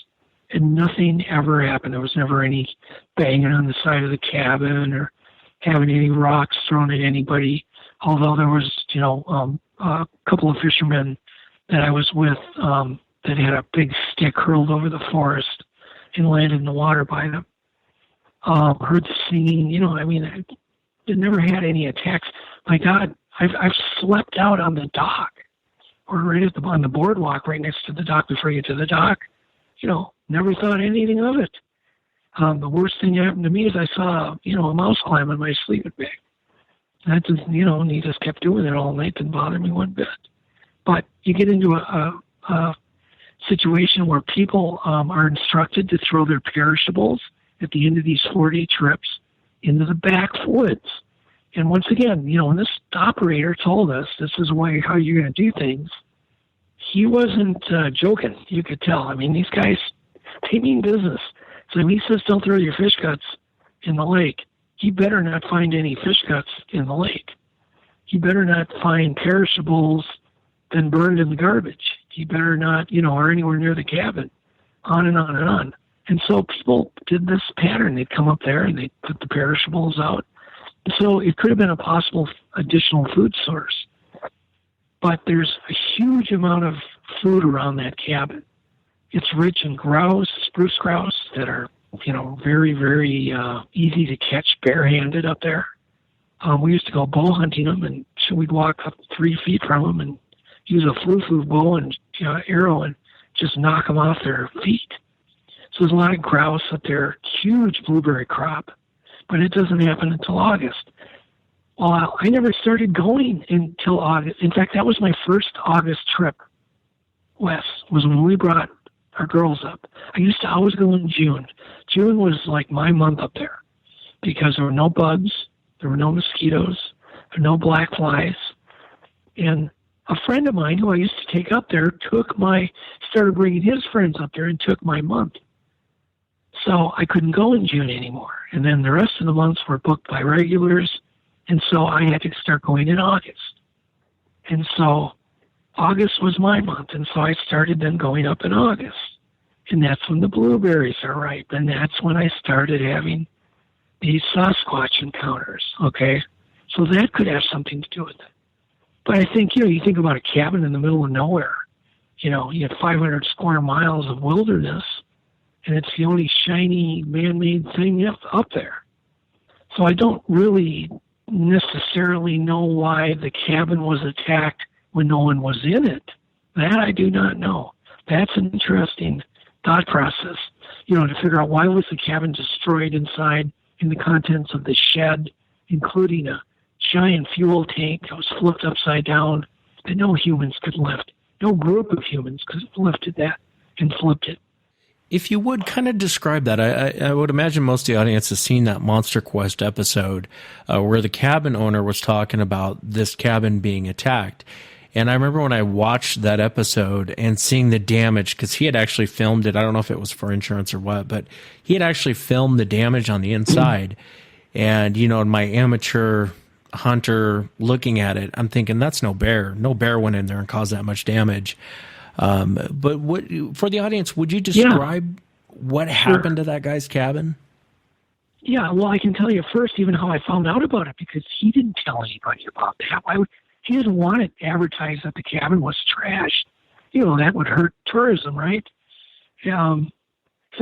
and nothing ever happened. There was never any banging on the side of the cabin or having any rocks thrown at anybody. Although there was, a couple of fishermen that I was with that had a big stick hurled over the forest and landed in the water by them. Heard the singing, I never had any attacks. My God, I've slept out on the dock or right on the boardwalk right next to the dock before you get to the dock. Never thought anything of it. The worst thing that happened to me is I saw, a mouse climb on my sleeping bag. That just, and he just kept doing it all night. Didn't bother me one bit. But you get into a situation where people are instructed to throw their perishables at the end of these 4-day trips into the backwoods. And once again, when this operator told us this is how you're going to do things, he wasn't joking. You could tell. These guys, they mean business. So when he says don't throw your fish guts in the lake, he better not find any fish guts in the lake. He better not find perishables been burned in the garbage. He better not, or anywhere near the cabin, on and on and on. And so people did this pattern. They'd come up there and they'd put the perishables out. So it could have been a possible additional food source. But there's a huge amount of food around that cabin. It's rich in grouse, spruce grouse that are, very, very easy to catch barehanded up there. We used to go bow hunting them, and so we'd walk up 3 feet from them and use a flu bow and arrow and just knock them off their feet. So there's a lot of grouse up there, huge blueberry crop, but it doesn't happen until August. Well, I never started going until August. In fact, that was my first August trip, Wes, was when we brought our girls up. I used to always go in June. June was like my month up there because there were no bugs, there were no mosquitoes, there were no black flies. And a friend of mine who I used to take up there started bringing his friends up there and took my month. So I couldn't go in June anymore. And then the rest of the months were booked by regulars. And so I had to start going in August. And so August was my month. And so I started then going up in August. And that's when the blueberries are ripe. And that's when I started having these Sasquatch encounters. Okay. So that could have something to do with it. But I think, you think about a cabin in the middle of nowhere. You have 500 square miles of wilderness, and it's the only shiny man-made thing up there. So I don't really necessarily know why the cabin was attacked when no one was in it. That I do not know. That's an interesting thought process, to figure out why was the cabin destroyed inside in the contents of the shed, including a giant fuel tank that was flipped upside down that no humans could lift. No group of humans could have lifted that and flipped it. If you would kind of describe that, I would imagine most of the audience has seen that MonsterQuest episode where the cabin owner was talking about this cabin being attacked. And I remember when I watched that episode and seeing the damage, because he had actually filmed it. I don't know if it was for insurance or what, but he had actually filmed the damage on the inside. And, you know, in my amateur hunter looking at it, I'm thinking that's no bear. No bear went in there and caused that much damage. But what, for the audience, would you describe what happened to that guy's cabin? Yeah, well, I can tell you first even how I found out about it, because he didn't tell anybody about that. He didn't want it advertised that the cabin was trashed. You know, that would hurt tourism, right? He's not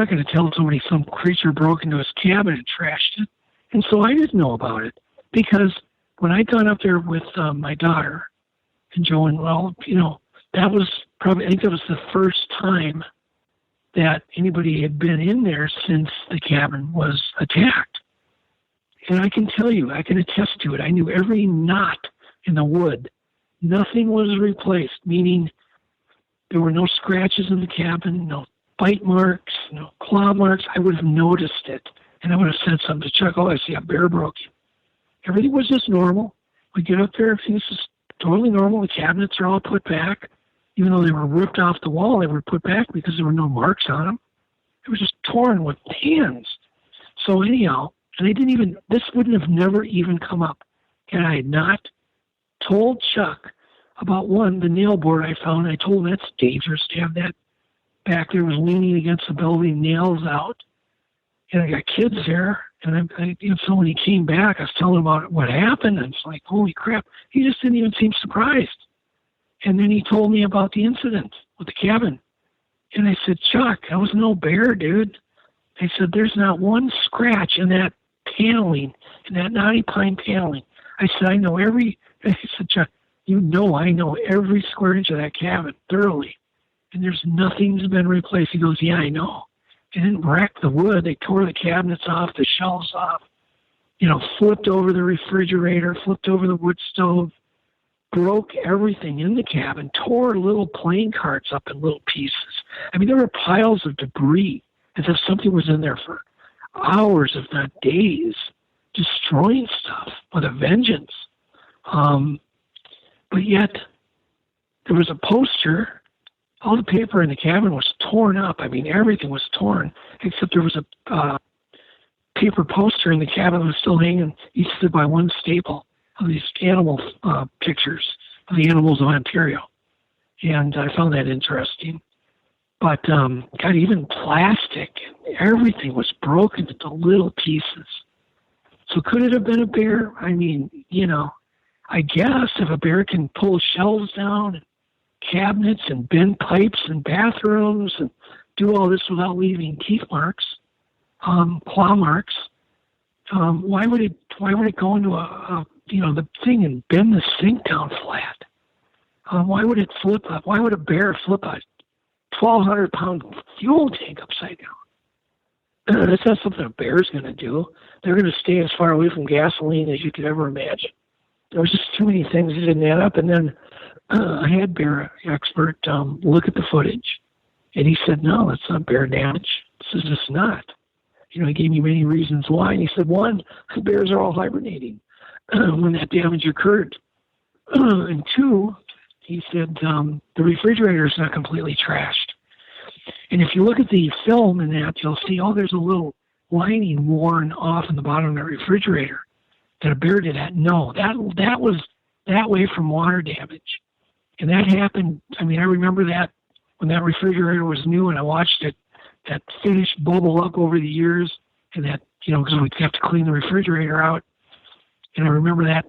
going to tell somebody some creature broke into his cabin and trashed it. And so I didn't know about it, because when I'd gone up there with my daughter and Joe, and well, you know, that was probably, I think that was the first time that anybody had been in there since the cabin was attacked. And I can tell you, I can attest to it. I knew every knot in the wood. Nothing was replaced, meaning there were no scratches in the cabin, no bite marks, no claw marks. I would have noticed it, and I would have said something to Chuck, oh, I see a bear broke you. Everything was just normal. We get up there, everything's just totally normal. The cabinets are all put back. Even though they were ripped off the wall, they were put back because there were no marks on them. It was just torn with hands. So anyhow, and they didn't even, this wouldn't have never even come up had I not told Chuck about, one, the nail board I found. I told him that's dangerous to have that back there. It was leaning against the building, nails out. And I got kids there. And so when he came back, I was telling him about what happened. And it's like, holy crap. He just didn't even seem surprised. And then he told me about the incident with the cabin. And I said, Chuck, that was no bear, dude. I said, there's not one scratch in that paneling, in that knotty pine paneling. I said, I said, Chuck, you know I know every square inch of that cabin thoroughly. And there's nothing's been replaced. He goes, yeah, I know. They didn't wreck the wood. They tore the cabinets off, the shelves off, you know, flipped over the refrigerator, flipped over the wood stove, broke everything in the cabin, tore little playing carts up in little pieces. I mean, there were piles of debris as if something was in there for hours, if not days, destroying stuff with a vengeance. But yet, there was a poster. All the paper in the cabin was torn up. I mean, everything was torn, except there was a paper poster in the cabin that was still hanging. He stood by one staple of these animal pictures of the animals of Ontario. And I found that interesting. But, God, even plastic, everything was broken into little pieces. So could it have been a bear? I mean, you know, I guess if a bear can pull shelves down and cabinets and bend pipes and bathrooms and do all this without leaving teeth marks, claw marks, why would it go into the thing and bend the sink down flat? Why would it flip up? Why would a bear flip a 1,200-pound fuel tank upside down? That's not something a bear's going to do. They're going to stay as far away from gasoline as you could ever imagine. There was just too many things that didn't add up. And then I had bear expert look at the footage, and he said, no, that's not bear damage. This is just not. You know, he gave me many reasons why. And he said, one, the bears are all hibernating when that damage occurred. And two, he said, the refrigerator is not completely trashed. And if you look at the film in that, you'll see, there's a little lining worn off in the bottom of the refrigerator. That a bear did that? No, that was that way from water damage. And that happened, I mean, I remember that when that refrigerator was new and I watched it, that finish bubble up over the years, and that, you know, because we'd have to clean the refrigerator out. And I remember that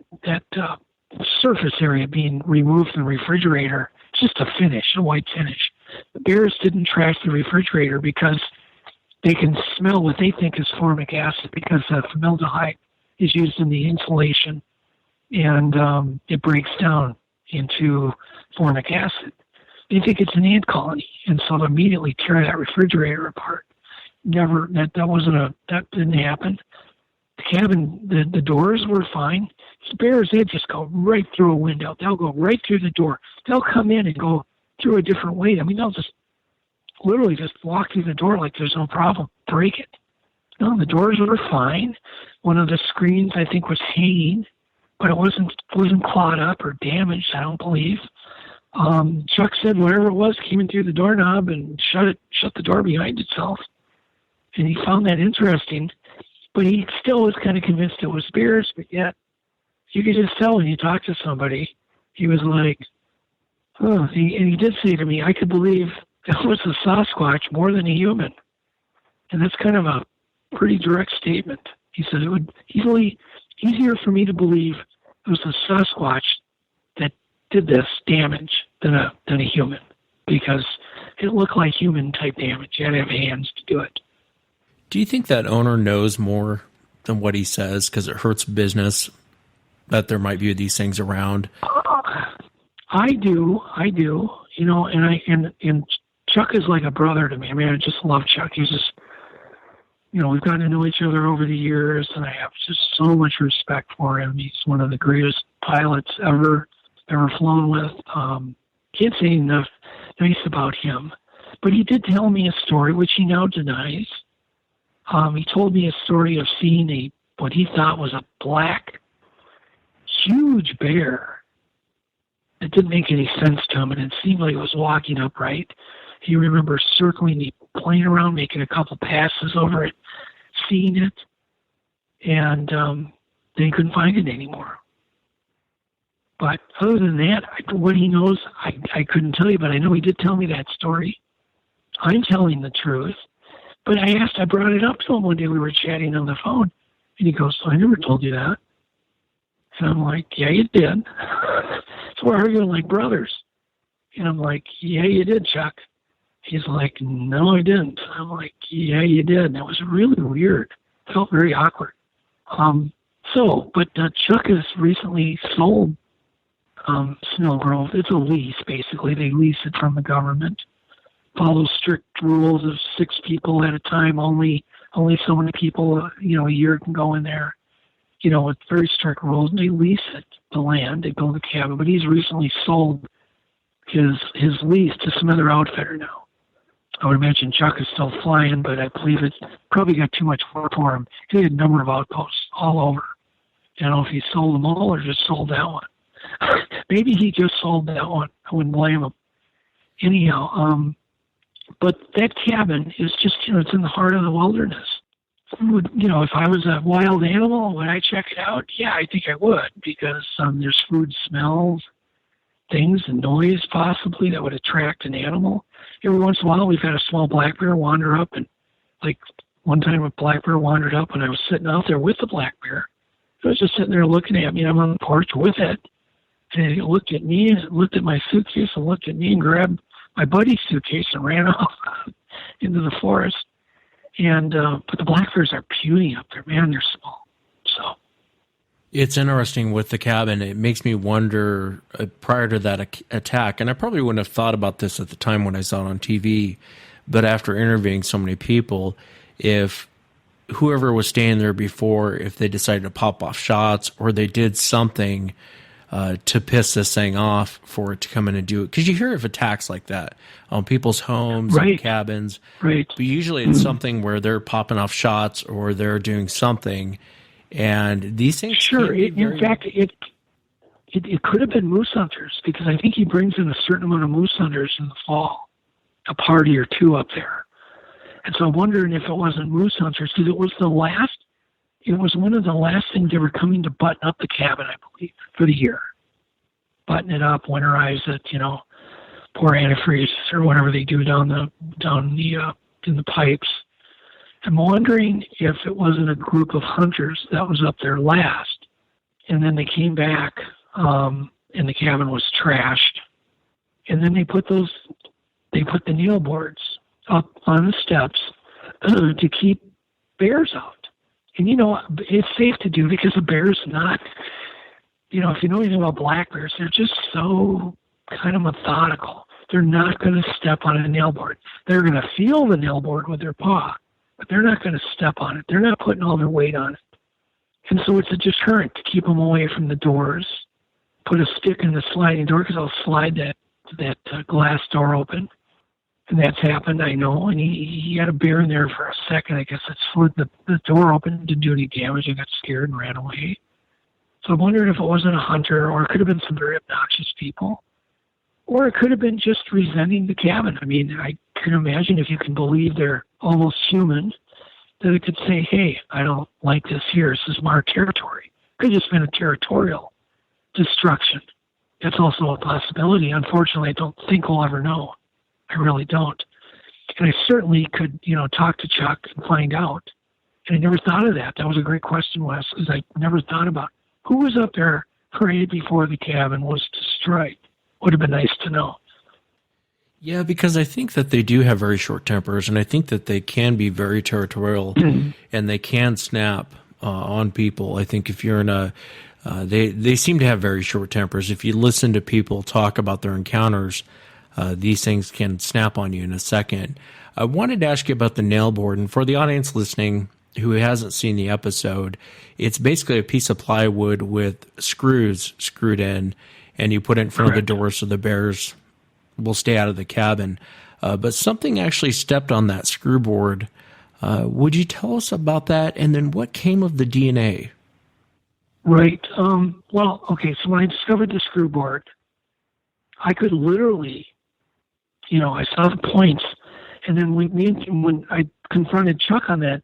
surface area being removed from the refrigerator, just a finish, a white finish. The bears didn't trash the refrigerator because they can smell what they think is formic acid, because formaldehyde is used in the insulation, and it breaks down into formic acid. They think it's an ant colony, and so they immediately tear that refrigerator apart. That didn't happen. The cabin, the doors were fine. The bears, they'd just go right through a window. They'll go right through the door. They'll come in and go through a different way. I mean, they'll just literally just walk through the door like there's no problem. Break it. No, the doors were fine. One of the screens, I think, was hanging, but it wasn't clawed up or damaged, I don't believe. Chuck said whatever it was came in through the doorknob and shut the door behind itself. And he found that interesting. But he still was kind of convinced it was bears, but yet you could just tell when you talk to somebody, he was like, oh, and he did say to me, I could believe it was a Sasquatch more than a human. And that's kind of a pretty direct statement. He said it would easier for me to believe it was a Sasquatch that did this damage than a human, because it looked like human type damage. You had to have hands to do it. Do you think that owner knows more than what he says because it hurts business that there might be these things around? I do. You know, and Chuck is like a brother to me. I mean, I just love Chuck. He's just, you know, we've gotten to know each other over the years, and I have just so much respect for him. He's one of the greatest pilots ever flown with. Can't say enough nice about him. But he did tell me a story, which he now denies. He told me a story of seeing what he thought was a black, huge bear. It didn't make any sense to him, and it seemed like it was walking upright. He remembers circling the plane around, making a couple passes over it, seeing it, and then he couldn't find it anymore. But other than that, what he knows, I couldn't tell you, but I know he did tell me that story. I'm telling the truth. But I brought it up to him one day. We were chatting on the phone, and he goes, I never told you that. And I'm like, yeah, you did. So we're arguing like brothers. And I'm like, yeah, you did, Chuck. He's like, no, I didn't. I'm like, yeah, you did. And it was really weird. It felt very awkward. But Chuck has recently sold Snelgrove. It's a lease, basically. They lease it from the government. Follow strict rules of 6 people at a time. Only so many people, a year can go in there. You know, with very strict rules. And they lease it, the land. They build a cabin. But he's recently sold his lease to some other outfitter now. I would imagine Chuck is still flying, but I believe it probably got too much work for him. He had a number of outposts all over. I don't know if he sold them all or just sold that one. Maybe he just sold that one. I wouldn't blame him. Anyhow, but that cabin is just, it's in the heart of the wilderness. If I was a wild animal, would I check it out? Yeah, I think I would, because there's food smells, things, and noise possibly that would attract an animal. Every once in a while, we've had a small black bear wander up, and like one time a black bear wandered up, and I was sitting out there with the black bear. It was just sitting there looking at me. I'm on the porch with it, and it looked at me, and it looked at my suitcase, and looked at me, and grabbed my buddy's suitcase and ran off into the forest. And but the black bears are puny up there, man. They're small. So it's interesting with the cabin. It makes me wonder, prior to that attack, and I probably wouldn't have thought about this at the time when I saw it on TV, but after interviewing so many people, if whoever was staying there before, if they decided to pop off shots or they did something to piss this thing off for it to come in and do it. Because you hear of attacks like that on people's homes and cabins. Right. But usually it's something where they're popping off shots or they're doing something. And these things... Sure. In fact, it could have been moose hunters, because I think he brings in a certain amount of moose hunters in the fall, a party or two up there. And so I'm wondering if it wasn't moose hunters, because it was one of the last things they were coming to button up the cabin, I believe, for the year. Button it up, winterize it, pour antifreeze or whatever they do down in the pipes. I'm wondering if it wasn't a group of hunters that was up there last, and then they came back, and the cabin was trashed, and then they put the nail boards up on the steps to keep bears out. And, it's safe to do, because a bear's not, if you know anything about black bears, they're just so kind of methodical. They're not going to step on a nail board. They're going to feel the nail board with their paw, but they're not going to step on it. They're not putting all their weight on it. And so it's a deterrent to keep them away from the doors. Put a stick in the sliding door, because I'll slide that glass door open. And that's happened, I know. And he had a bear in there for a second. I guess it slid the door open, didn't do any damage. I got scared and ran away. So I wondered if it wasn't a hunter, or it could have been some very obnoxious people. Or it could have been just resenting the cabin. I mean, I can imagine, if you can believe they're almost human, that it could say, hey, I don't like this here. This is my territory. It could have just been a territorial destruction. That's also a possibility. Unfortunately, I don't think we'll ever know. I really don't. And I certainly could, talk to Chuck and find out. And I never thought of that. That was a great question, Wes, because I never thought about who was up there right before the cabin was destroyed. Would have been nice to know. Yeah, because I think that they do have very short tempers, and I think that they can be very territorial, and they can snap on people. I think if you're in a they seem to have very short tempers. If you listen to people talk about their encounters, these things can snap on you in a second. I wanted to ask you about the nail board, and for the audience listening who hasn't seen the episode, it's basically a piece of plywood with screws screwed in, and you put it in front of the door so the bears will stay out of the cabin. But something actually stepped on that screw board. Would you tell us about that, and then what came of the DNA? Right. Well, okay, so when I discovered the screw board, I could literally, I saw the points, and then when I confronted Chuck on that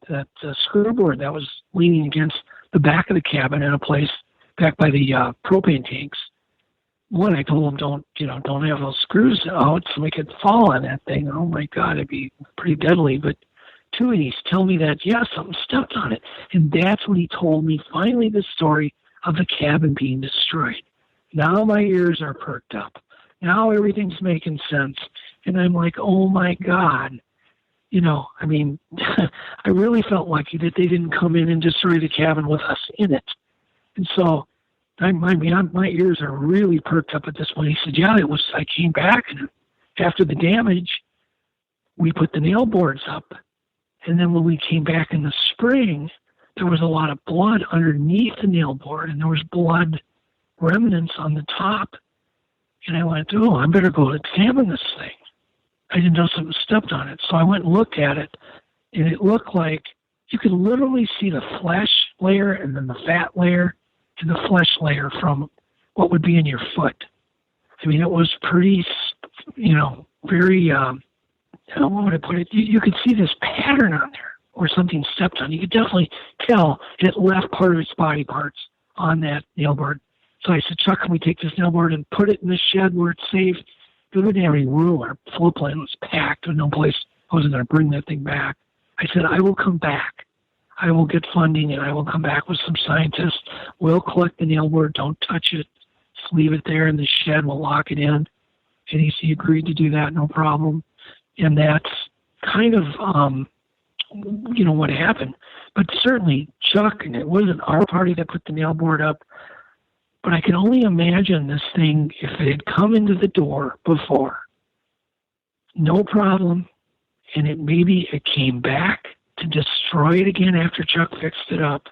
screw board that was leaning against the back of the cabin in a place back by the propane tanks, one, I told him, don't have those screws out so we could fall on that thing. Oh my God, it'd be pretty deadly. But two, he's telling me that, something stepped on it. And that's when he told me finally the story of the cabin being destroyed. Now my ears are perked up. Now everything's making sense. And I'm like, oh my God. I really felt lucky that they didn't come in and destroy the cabin with us in it. And so, my ears are really perked up at this point. He said, I came back, and after the damage, we put the nail boards up. And then when we came back in the spring, there was a lot of blood underneath the nail board, and there was blood remnants on the top. And I went, I better go examine this thing. I didn't know something stepped on it. So I went and looked at it, and it looked like you could literally see the flesh layer and then the fat layer and the flesh layer from what would be in your foot. I mean, it was pretty, very, what would I put it? You could see this pattern on there or something stepped on. You could definitely tell it left part of its body parts on that nail board. So I said, Chuck, can we take this nail board and put it in the shed where it's safe? We didn't have any room. Our floor plan was packed. There was no place. I wasn't going to bring that thing back. I said, I will come back. I will get funding, and I will come back with some scientists. We'll collect the nail board. Don't touch it. Just leave it there in the shed. We'll lock it in. And he agreed to do that, no problem. And that's kind of, what happened. But certainly, Chuck, and it wasn't our party that put the nail board up, but I can only imagine this thing, if it had come into the door before, no problem, and it came back to destroy it again after Chuck fixed it up.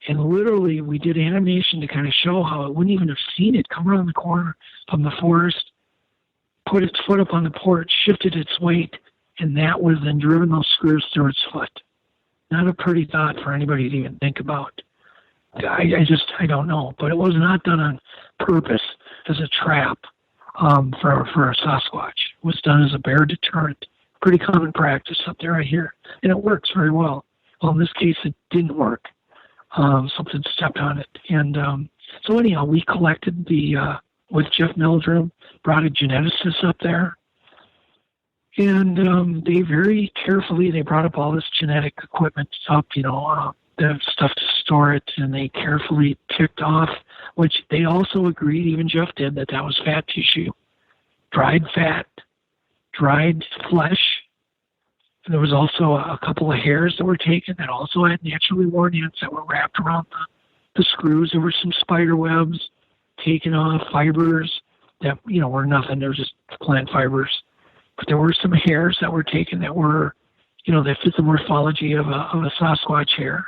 And literally, we did animation to kind of show how it wouldn't even have seen it come around the corner from the forest, put its foot up on the porch, shifted its weight, and that was then driven those screws through its foot. Not a pretty thought for anybody to even think about. I don't know, but it was not done on purpose as a trap for a Sasquatch. It was done as a bear deterrent. Pretty common practice up there, I hear, and it works very well. Well, in this case, it didn't work. Something stepped on it, and so anyhow, we collected with Jeff Meldrum, brought a geneticist up there, and they very carefully they brought up all this genetic equipment up, the stuff to store it, and they carefully picked off, which they also agreed, even Jeff did, that was fat tissue, dried fat, dried flesh. And there was also a couple of hairs that were taken that also had naturally worn ends that were wrapped around the screws. There were some spider webs taken off, fibers that, were nothing. They were just plant fibers. But there were some hairs that were taken that were, that fit the morphology of a Sasquatch hair.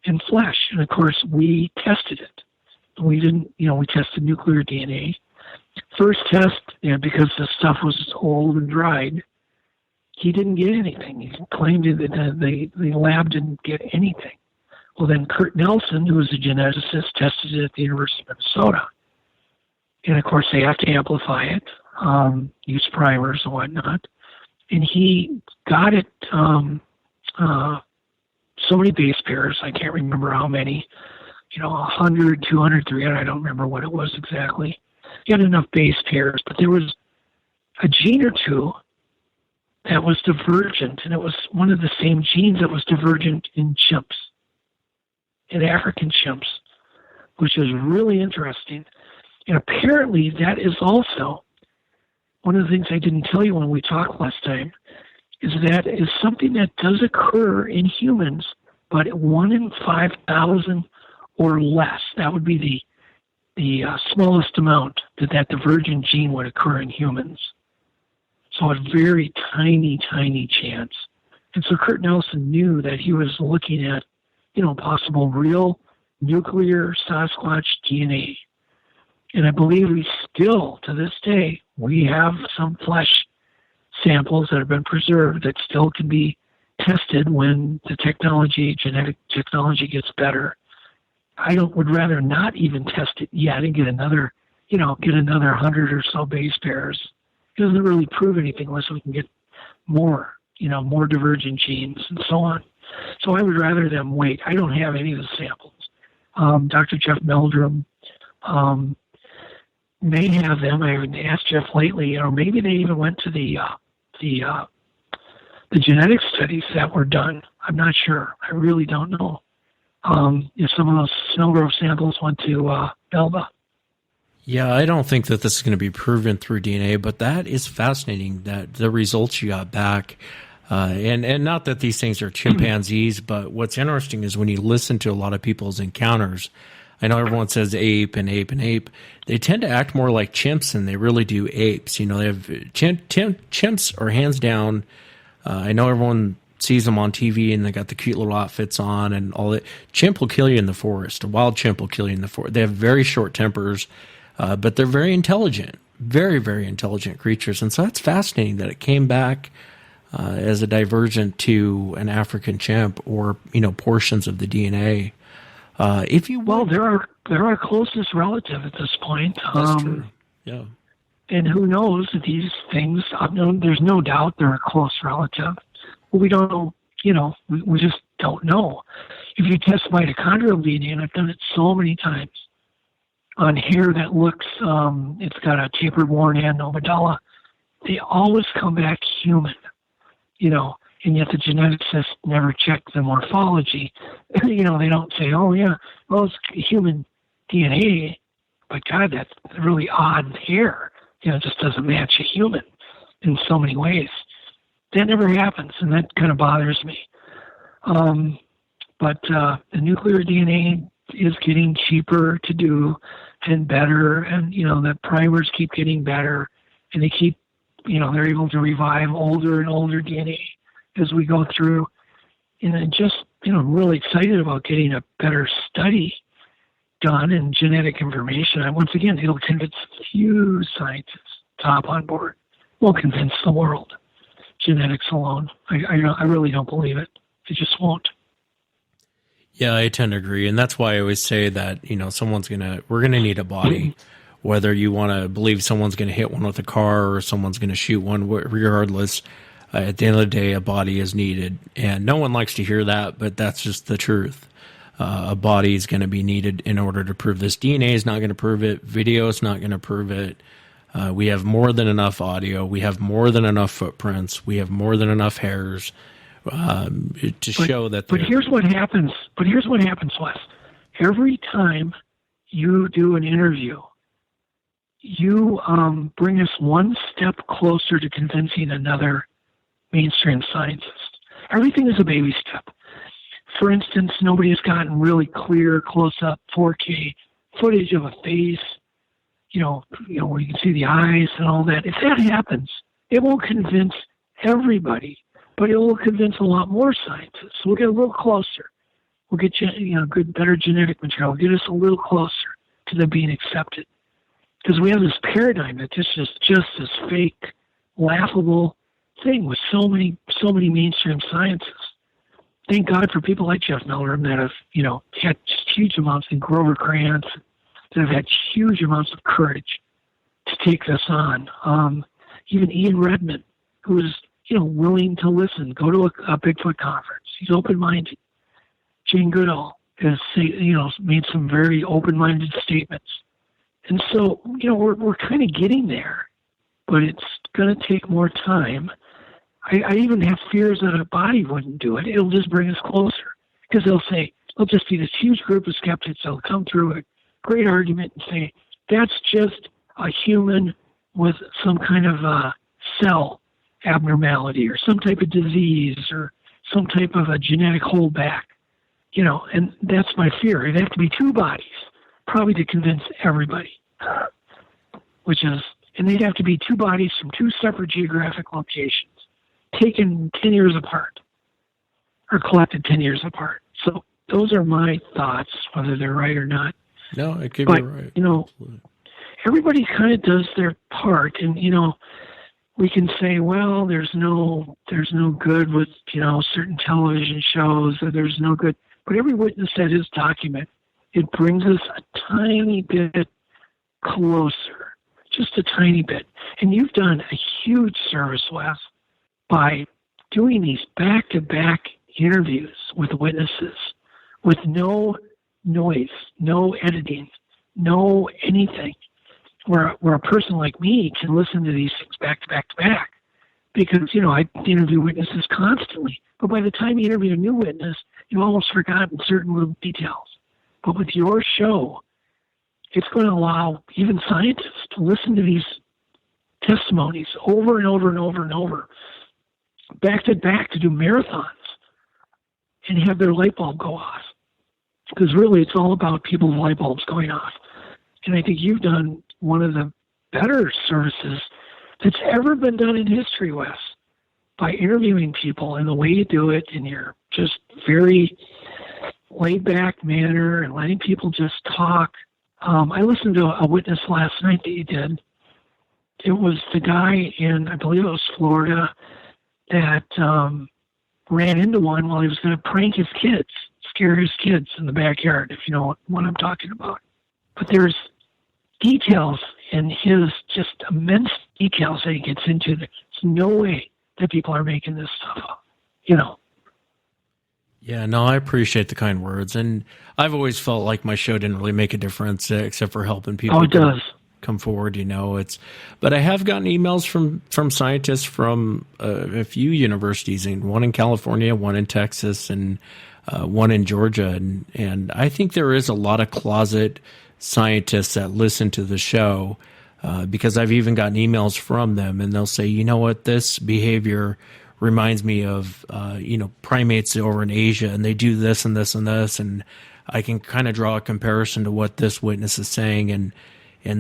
And flesh. And of course, we tested it. We didn't, we tested nuclear DNA. First test, because the stuff was old and dried, he didn't get anything. He claimed that the lab didn't get anything. Well, then Kurt Nelson, who was a geneticist, tested it at the University of Minnesota. And, of course, they have to amplify it, use primers and whatnot. And he got it so many base pairs, I can't remember how many, 100, 200, 300, I don't remember what it was exactly. He had enough base pairs, but there was a gene or two that was divergent, and it was one of the same genes that was divergent in chimps, in African chimps, which is really interesting. And apparently that is also one of the things I didn't tell you when we talked last time, is that is something that does occur in humans, but 1 in 5,000 or less. That would be the smallest amount that divergent gene would occur in humans. So a very tiny, tiny chance. And so Kurt Nelson knew that he was looking at, possible real nuclear Sasquatch DNA. And I believe we still, to this day, we have some flesh samples that have been preserved that still can be tested when the genetic technology gets better. Would rather not even test it yet and get another 100 or so base pairs. It doesn't really prove anything unless we can get more divergent genes and so on. So I would rather them wait. I don't have any of the samples. Dr. Jeff Meldrum may have them. I haven't asked Jeff lately, maybe they even went to the genetic studies that were done. I'm not sure. I really don't know. If some of those Snelgrove samples went to Elba. Yeah, I don't think that this is going to be proven through DNA, but that is fascinating, that the results you got back. And not that these things are chimpanzees, but what's interesting is when you listen to a lot of people's encounters, I know everyone says ape and ape and ape. They tend to act more like chimps than they really do apes. They have chimps are hands down. I know everyone sees them on TV and they got the cute little outfits on and all that. Chimp will kill you in the forest. A wild chimp will kill you in the forest. They have very short tempers, but they're very intelligent, very, very intelligent creatures. And so that's fascinating that it came back as a divergent to an African chimp or, portions of the DNA. Well, they're our closest relative at this point. That's true. Yeah. And who knows if these things, there's no doubt they're a close relative. But we don't know, we just don't know. If you test mitochondrial DNA, and I've done it so many times, on hair that looks, it's got a tapered worn end, no medulla, they always come back human, and yet the geneticists never check the morphology. They don't say, oh, yeah, well, it's human DNA, but God, that's really odd hair. It just doesn't match a human in so many ways. That never happens, and that kind of bothers me. But the nuclear DNA is getting cheaper to do and better, and, the primers keep getting better, and they keep, they're able to revive older and older DNA as we go through. And I'm just, I'm really excited about getting a better study done in genetic information. And once again, it'll convince a few scientists to hop on board. Won't convince the world. Genetics alone. I really don't believe it. It just won't. Yeah, I tend to agree. And that's why I always say that, we're going to need a body. Whether you want to believe someone's going to hit one with a car or someone's going to shoot one, regardless, at the end of the day, a body is needed. And no one likes to hear that, but that's just the truth. A body is going to be needed in order to prove this. DNA is not going to prove it. Video is not going to prove it. We have more than enough audio. We have more than enough footprints. We have more than enough hairs to show that. But here's what happens. Wes. Every time you do an interview, you bring us one step closer to convincing another mainstream scientist. Everything is a baby step. For instance, nobody has gotten really clear, close-up 4K footage of a face, where you can see the eyes and all that. If that happens, it won't convince everybody, but it will convince a lot more scientists. We'll get a little closer. We'll get good, better genetic material. We'll get us a little closer to them being accepted. Because we have this paradigm that this is just this fake, laughable thing with so many mainstream scientists. Thank God for people like Jeff Meldrum that have, had just huge amounts, and Grover Krantz, that have had huge amounts of courage to take this on. Even Ian Redmond, who is, willing to listen, go to a Bigfoot conference. He's open-minded. Jane Goodall has, made some very open-minded statements. And so, we're kind of getting there, but it's going to take more time. I even have fears that a body wouldn't do it. It'll just bring us closer, because they'll just be this huge group of skeptics that'll come through a great argument and say, that's just a human with some kind of cell abnormality or some type of disease or some type of a genetic holdback, and that's my fear. It'd have to be two bodies, probably to convince everybody, and they'd have to be two bodies from two separate geographic locations, taken 10 years apart or collected 10 years apart. So those are my thoughts, whether they're right or not. No, it could be right. Absolutely. Everybody kind of does their part, and, we can say, well, there's no good with, certain television shows, or there's no good. But every witness that is documented, it brings us a tiny bit closer, just a tiny bit. And you've done a huge service, Wes, by doing these back-to-back interviews with witnesses with no noise, no editing, no anything. Where a person like me can listen to these things back to back to back, because I interview witnesses constantly. But by the time you interview a new witness, you've almost forgotten certain little details. But with your show, it's going to allow even scientists to listen to these testimonies over and over and over and over, back to back, to do marathons and have their light bulb go off. Because really, it's all about people's light bulbs going off. And I think you've done one of the better services that's ever been done in history, Wes, by interviewing people and the way you do it in your just very laid-back manner and letting people just talk. I listened to a witness last night that you did. It was the guy in, I believe it was Florida, that ran into one while he was going to prank his kids, scare his kids in the backyard, if you know what I'm talking about. But there's details in his, just immense details that he gets into. There's no way that people are making this stuff up, Yeah, no, I appreciate the kind words. And I've always felt like my show didn't really make a difference except for helping people. Oh, it does. Come forward, but I have gotten emails from scientists from a few universities, and one in California, one in Texas, and one in Georgia. And I think there is a lot of closet scientists that listen to the show, because I've even gotten emails from them, and they'll say, you know what, this behavior reminds me of, primates over in Asia, and they do this and this and this, and I can kind of draw a comparison to what this witness is saying, and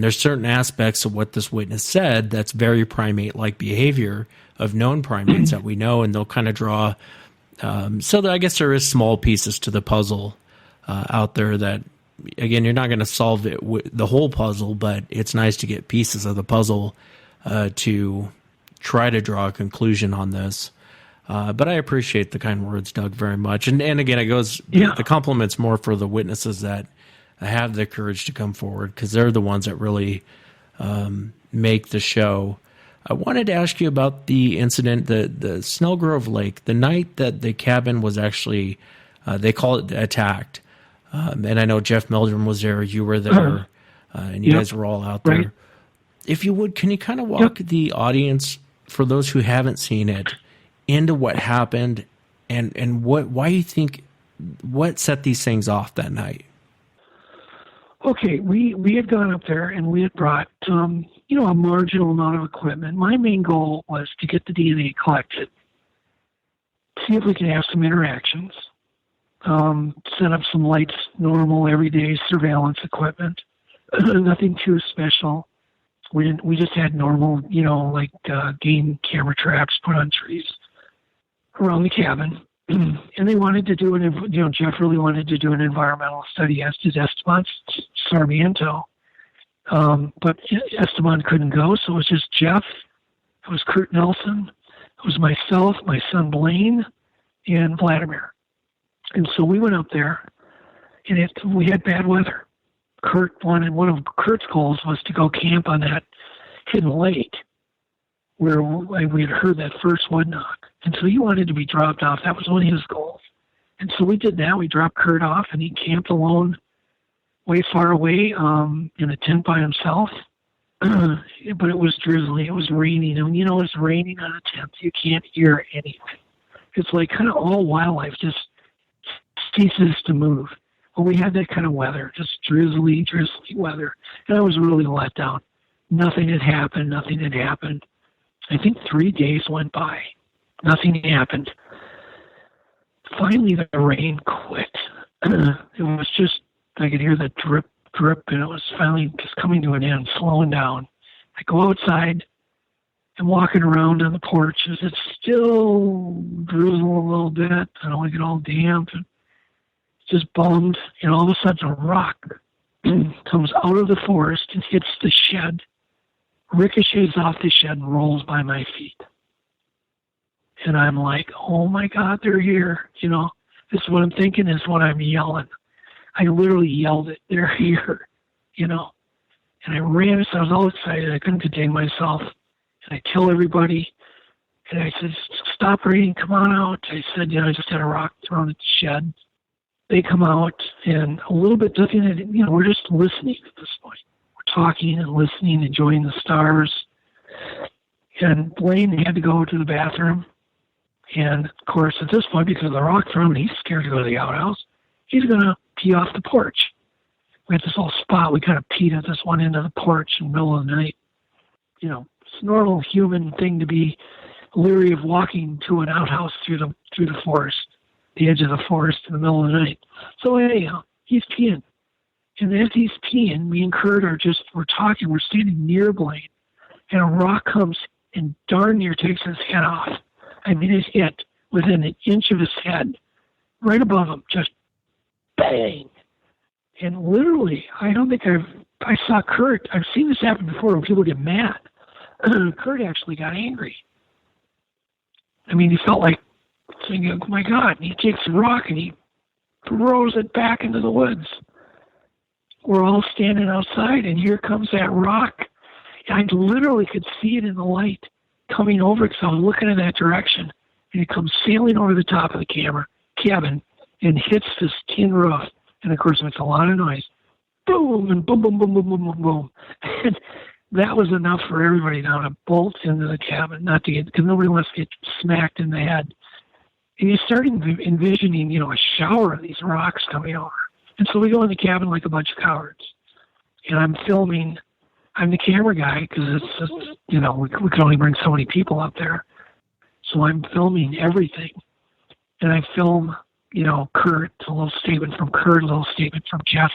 there's certain aspects of what this witness said that's very primate-like behavior of known primates that we know, and they'll kind of draw. So I guess there is small pieces to the puzzle out there that, again, you're not going to solve it the whole puzzle, but it's nice to get pieces of the puzzle to try to draw a conclusion on this. But I appreciate the kind words, Doug, very much. And again, it goes, the compliments more for the witnesses that have the courage to come forward, because they're the ones that really make the show. I wanted to ask you about the incident, the Snelgrove Lake, the night that the cabin was actually, they call it attacked. And I know Jeff Meldrum was there, you were there, and you guys were all out there. Right. If you would, can you kind of walk the audience, for those who haven't seen it, into what happened and why you think, what set these things off that night? Okay, we had gone up there and we had brought, a marginal amount of equipment. My main goal was to get the DNA collected, see if we could have some interactions, set up some lights, normal, everyday surveillance equipment, nothing too special. We just had normal, game camera traps put on trees around the cabin. And they wanted to do Jeff really wanted to do an environmental study, as did Esteban Sarmiento. But Esteban couldn't go, so it was just Jeff. It was Kurt Nelson, It was myself, my son Blaine, and Vladimir. And so we went up there, and we had bad weather. One of Kurt's goals was to go camp on that hidden lake where we had heard that first wood knock. And so he wanted to be dropped off. That was one of his goals. And so we did that. We dropped Kurt off, and he camped alone way far away in a tent by himself. But it was drizzly. It was raining. And you know, it's raining on a tent. You can't hear anything. It's like kind of all wildlife just ceases to move. Well, we had that kind of weather, just drizzly weather. And I was really let down. Nothing had happened. I think 3 days went by. Nothing happened. Finally, the rain quit. It was just, I could hear the drip, and it was finally just coming to an end, slowing down. I go outside and walking around on the porch. It's still drizzling a little bit. I don't want to get all damp and just bummed. And all of a sudden, a rock comes out of the forest and hits the shed, ricochets off the shed, and rolls by my feet. And I'm like, oh my God, they're here. You know, this is what I'm thinking, is what I'm yelling. I literally yelled it, they're here, you know. And I ran, so I was all excited. I couldn't contain myself. And I tell everybody, and I said, stop raining, come on out. I said, you know, I just had a rock thrown at the shed. They come out, and a little bit, you know, we're just listening at this point. We're talking and listening, enjoying the stars. And Blaine had to go to the bathroom. And, of course, at this point, because of the rock thrown, he's scared to go to the outhouse. He's going to pee off the porch. We had this little spot. We kind of peed at this one end of the porch in the middle of the night. You know, it's a normal human thing to be leery of walking to an outhouse through the forest, the edge of the forest in the middle of the night. So anyhow, he's peeing. And as he's peeing, me and Kurt we're talking. We're standing near Blaine. And a rock comes and darn near takes his head off. I mean, it hit within an inch of his head, right above him, just bang. And literally, I don't think I saw Kurt. I've seen this happen before when people get mad. Kurt actually got angry. I mean, he felt like saying, oh my God. And he takes the rock and he throws it back into the woods. We're all standing outside, and here comes that rock. I literally could see it in the light coming over because I was looking in that direction. And it comes sailing over the top of the cabin and hits this tin roof. And, of course, makes a lot of noise. Boom, and boom, boom, boom, boom, boom, boom, boom. And that was enough for everybody now to bolt into the cabin, not to get, because nobody wants to get smacked in the head. And you start envisioning, you know, a shower of these rocks coming over. And so we go in the cabin like a bunch of cowards. And I'm filming. I'm the camera guy because it's just, you know, we could only bring so many people up there. So I'm filming everything. And I film, you know, Kurt, a little statement from Kurt, a little statement from Jeff.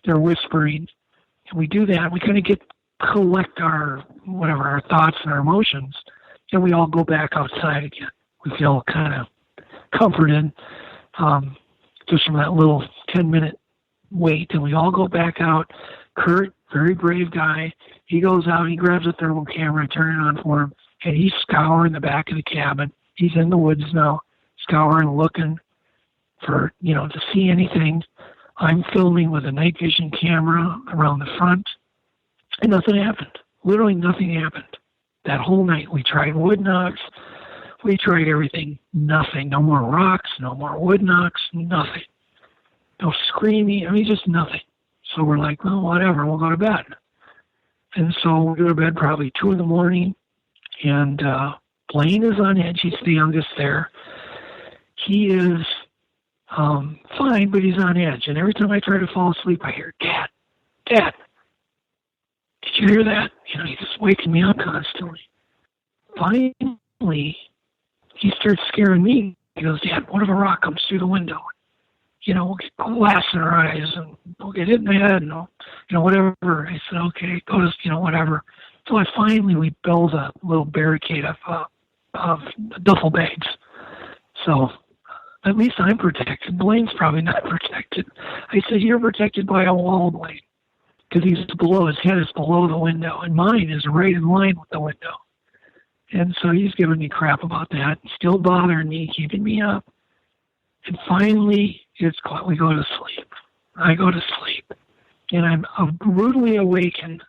They're whispering. And we do that. We kind of collect our thoughts and our emotions. And we all go back outside again. We feel kind of comforted just from that little 10-minute wait. And we all go back out. Kurt, very brave guy, he goes out, he grabs a thermal camera, I turn it on for him, and he's scouring the back of the cabin. He's in the woods now, scouring, looking for, you know, to see anything. I'm filming with a night vision camera around the front, and nothing happened. Literally nothing happened. That whole night we tried wood knocks, we tried everything, nothing. No more rocks, no more wood knocks, nothing. No screaming, I mean, just nothing. So we're like, well, whatever, we'll go to bed. And so we go to bed probably 2 a.m, and Blaine is on edge. He's the youngest there. He is fine, but he's on edge. And every time I try to fall asleep, I hear, Dad, did you hear that? You know, he's just waking me up constantly. Finally, he starts scaring me. He goes, Dad, what if a rock comes through the window? You know, we'll get glass in our eyes and we'll get hit in the head and, you know, whatever. I said, okay, go to, you know, whatever. So we build a little barricade of duffel bags. So at least I'm protected. Blaine's probably not protected. I said, you're protected by a wall, Blaine, because his head is below the window, and mine is right in line with the window. And so he's giving me crap about that, still bothering me, keeping me up. And finally, we go to sleep. I go to sleep. And I'm brutally awakened,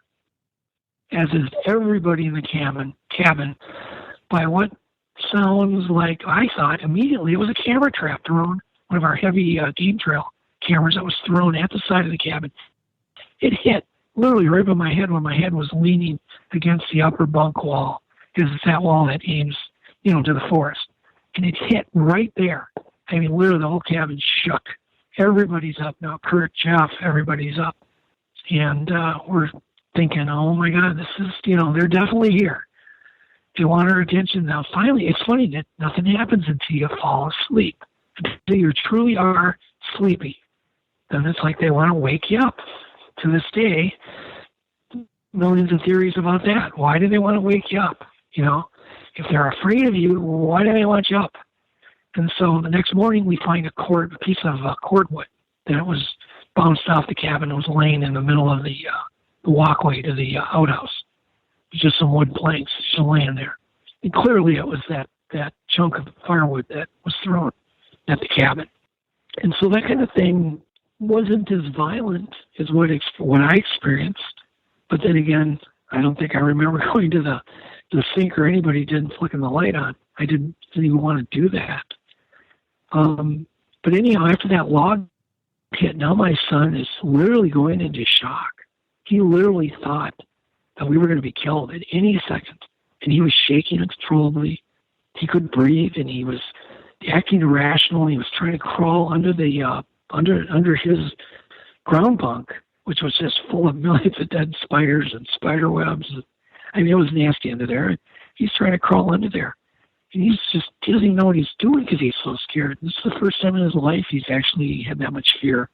as is everybody in the cabin, by what sounds like, I thought immediately it was a camera trap thrown, one of our heavy game trail cameras that was thrown at the side of the cabin. It hit literally right by my head when my head was leaning against the upper bunk wall, because it's that wall that aims, to the forest. And it hit right there. I mean, literally the whole cabin shook. Everybody's up now. Kurt, Jeff, everybody's up. And we're thinking, oh my God, this is, they're definitely here. They want our attention now. Finally, it's funny that nothing happens until you fall asleep. Until you truly are sleepy. Then it's like they want to wake you up. To this day, millions of theories about that. Why do they want to wake you up? If they're afraid of you, why do they want you up? And so the next morning we find a piece of cordwood that was bounced off the cabin. It was laying in the middle of the walkway to the outhouse. It was just some wood planks just laying there. And clearly it was that chunk of firewood that was thrown at the cabin. And so that kind of thing wasn't as violent as what I experienced. But then again, I don't think I remember going to the sink, or anybody didn't flicking the light on. I didn't even want to do that. But anyhow, after that log hit, now my son is literally going into shock. He literally thought that we were going to be killed at any second. And he was shaking uncontrollably. He couldn't breathe, and he was acting irrational. He was trying to crawl under the under his ground bunk, which was just full of millions of dead spiders and spider webs. I mean, it was nasty under there. He's trying to crawl under there. And he doesn't even know what he's doing because he's so scared. This is the first time in his life he's actually had that much fear.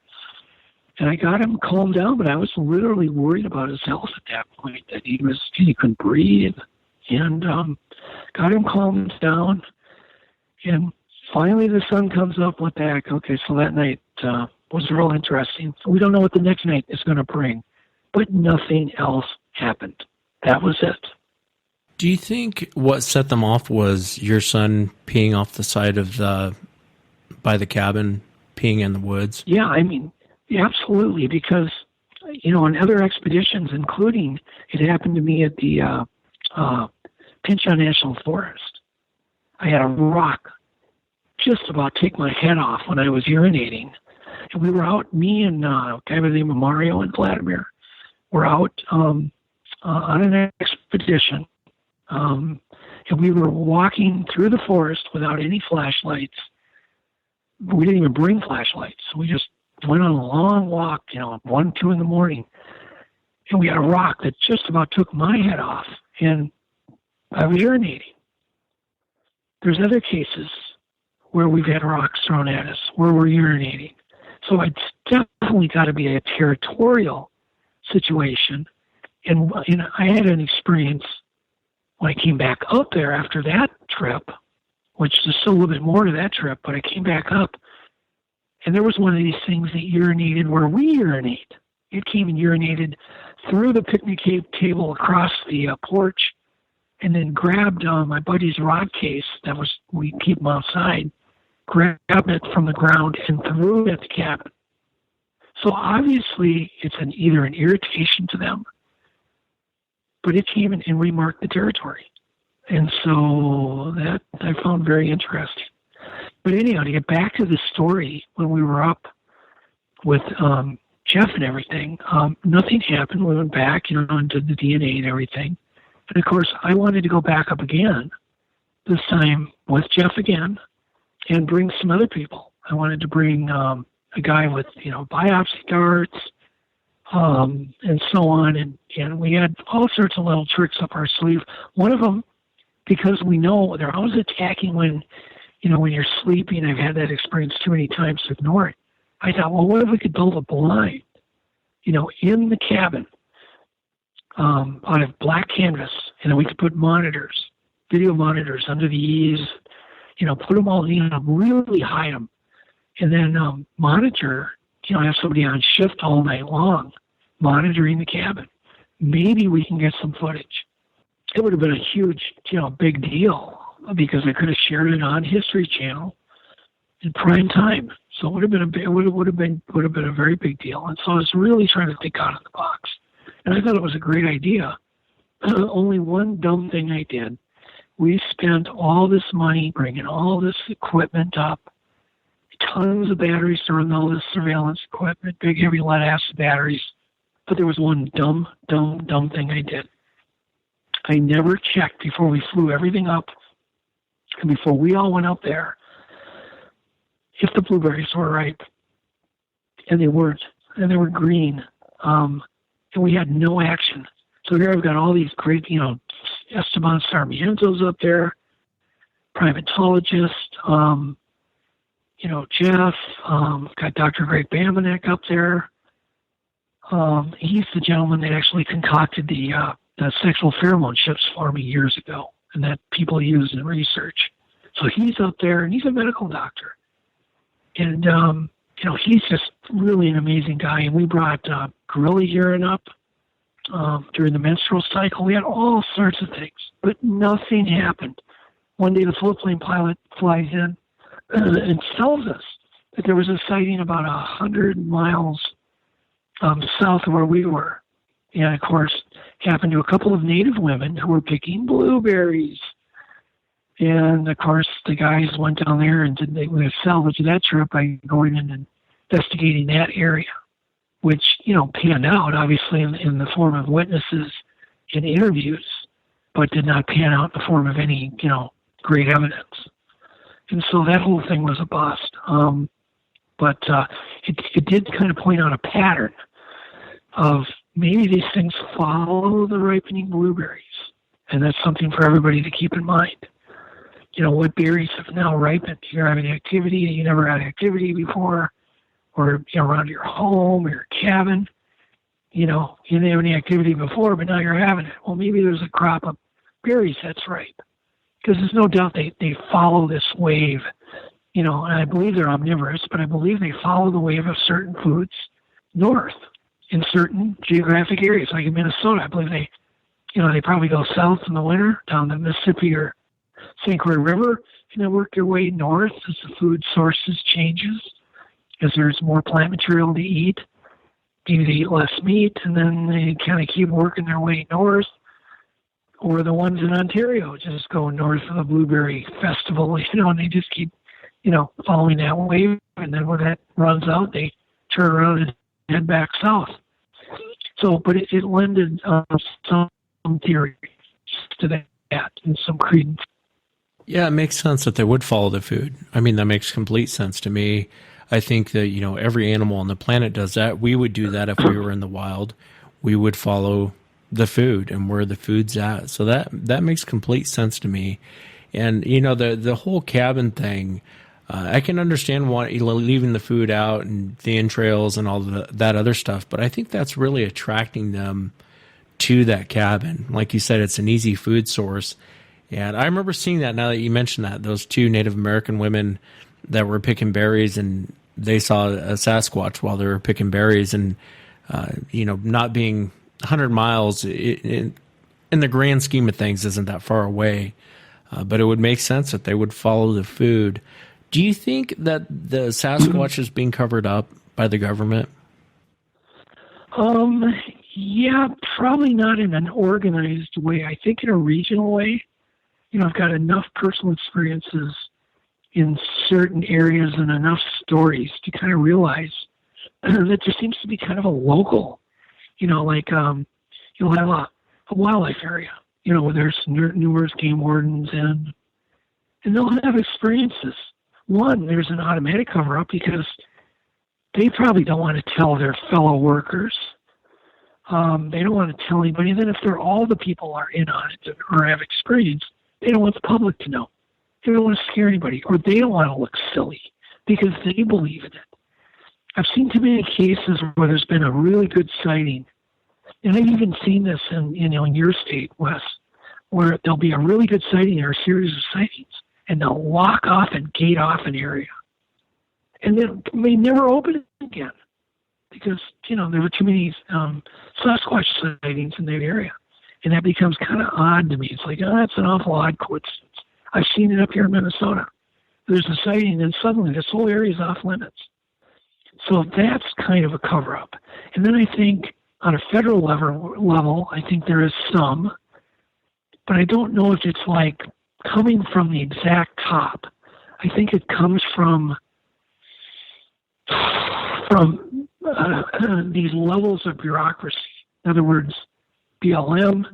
And I got him calmed down, but I was literally worried about his health at that point, that he couldn't breathe. And got him calmed down. And finally the sun comes up. What the heck? Okay, so that night was real interesting. We don't know what the next night is going to bring, but nothing else happened. That was it. Do you think what set them off was your son peeing off the side of by the cabin, peeing in the woods? Yeah, I mean, absolutely, because, on other expeditions, including, it happened to me at the Pinchot National Forest, I had a rock just about take my head off when I was urinating. And we were out, me and a guy by the name of Mario and Vladimir, were out on an expedition. And we were walking through the forest without any flashlights. We didn't even bring flashlights. So we just went on a long walk, 1, 2 in the morning. And we had a rock that just about took my head off. And I was urinating. There's other cases where we've had rocks thrown at us, where we're urinating. So it's definitely got to be a territorial situation. And I had an experience when I came back up there after that trip, which is still a little bit more to that trip, but I came back up, and there was one of these things that urinated where we urinate. It came and urinated through the picnic table across the porch, and then grabbed my buddy's rod case we keep them outside, grabbed it from the ground and threw it at the cabin. So obviously it's either an irritation to them, but it came and remarked the territory. And so that I found very interesting. But anyhow, to get back to the story, when we were up with Jeff and everything, nothing happened. We went back, and did the DNA and everything. And of course, I wanted to go back up again, this time with Jeff again, and bring some other people. I wanted to bring a guy with, biopsy darts, and so on. And we had all sorts of little tricks up our sleeve. One of them, because we know they're always attacking when you're sleeping. I've had that experience too many times to ignore it. I thought, well, what if we could build a blind, in the cabin, out of black canvas, and then we could put monitors, video monitors under the eaves, put them all, really hide them, and then monitor, have somebody on shift all night long, monitoring the cabin. Maybe we can get some footage. it would have been a huge, big deal because I could have shared it on History Channel in prime time. So it would have been a very big deal. And so I was really trying to think out of the box. And I thought it was a great idea. Only one dumb thing I did. We spent all this money bringing all this equipment up, tons of batteries to run all this surveillance equipment, big heavy lead acid batteries. But there was one dumb thing I did. I never checked before we flew everything up and before we all went up there if the blueberries were ripe. And they weren't. And they were green. And we had no action. So here I've got all these great, Esteban Sarmiento's up there, primatologist, Jeff, got Dr. Greg Bamanek up there. He's the gentleman that actually concocted the sexual pheromone ships for me years ago, and that people use in research. So he's up there, and he's a medical doctor. And, he's just really an amazing guy. And we brought gorilla urine up during the menstrual cycle. We had all sorts of things, but nothing happened. One day the floatplane pilot flies in and tells us that there was a sighting about 100 miles south of where we were. And, of course, happened to a couple of native women who were picking blueberries. And, of course, the guys went down there and they salvaged that trip by going in and investigating that area, which, panned out, obviously, in the form of witnesses and interviews, but did not pan out in the form of any, great evidence. And so that whole thing was a bust. But it did kind of point out a pattern of maybe these things follow the ripening blueberries. And that's something for everybody to keep in mind. What berries have now ripened? You're having activity, you never had activity before, or around your home or your cabin. You didn't have any activity before, but now you're having it. Well, maybe there's a crop of berries that's ripe. Because there's no doubt they follow this wave. And I believe they're omnivorous, but I believe they follow the wave of certain foods north in certain geographic areas. Like in Minnesota, I believe they probably go south in the winter down the Mississippi or St. Croix River, and then work their way north as the food sources changes, as there's more plant material to eat. Maybe they eat less meat, and then they kind of keep working their way north. Or the ones in Ontario just go north of the Blueberry Festival, and they just keep, following that wave. And then when that runs out, they turn around and head back south. So, but it lended some theory to that and some credence. Yeah, it makes sense that they would follow the food. I mean, that makes complete sense to me. I think that, every animal on the planet does that. We would do that if we were in the wild. We would follow the food and where the food's at. So that makes complete sense to me. And, the whole cabin thing, I can understand leaving the food out and the entrails and all that other stuff, but I think that's really attracting them to that cabin. Like you said, it's an easy food source. And I remember seeing that, now that you mentioned that, those two Native American women that were picking berries, and they saw a Sasquatch while they were picking berries, and, not being 100 miles in the grand scheme of things isn't that far away. But it would make sense that they would follow the food. Do you think that the Sasquatch is being covered up by the government? Yeah, probably not in an organized way. I think in a regional way. I've got enough personal experiences in certain areas and enough stories to kind of realize that there seems to be kind of a local, you'll have a wildlife area, where there's numerous game wardens and they'll have experiences. One, there's an automatic cover-up because they probably don't want to tell their fellow workers. They don't want to tell anybody. And then if all the people are in on it or have experience, they don't want the public to know. They don't want to scare anybody, or they don't want to look silly because they believe in it. I've seen too many cases where there's been a really good sighting, and I've even seen this in your state, Wes, where there'll be a really good sighting or a series of sightings, and they'll lock off and gate off an area, and then may never open it again because there were too many Sasquatch sightings in that area. And that becomes kind of odd to me. It's like, oh, that's an awful odd coincidence. I've seen it up here in Minnesota. There's a sighting, and suddenly this whole area is off limits. So that's kind of a cover-up. And then I think on a federal level, I think there is some, but I don't know if it's like coming from the exact top. I think it comes from these levels of bureaucracy. In other words, BLM,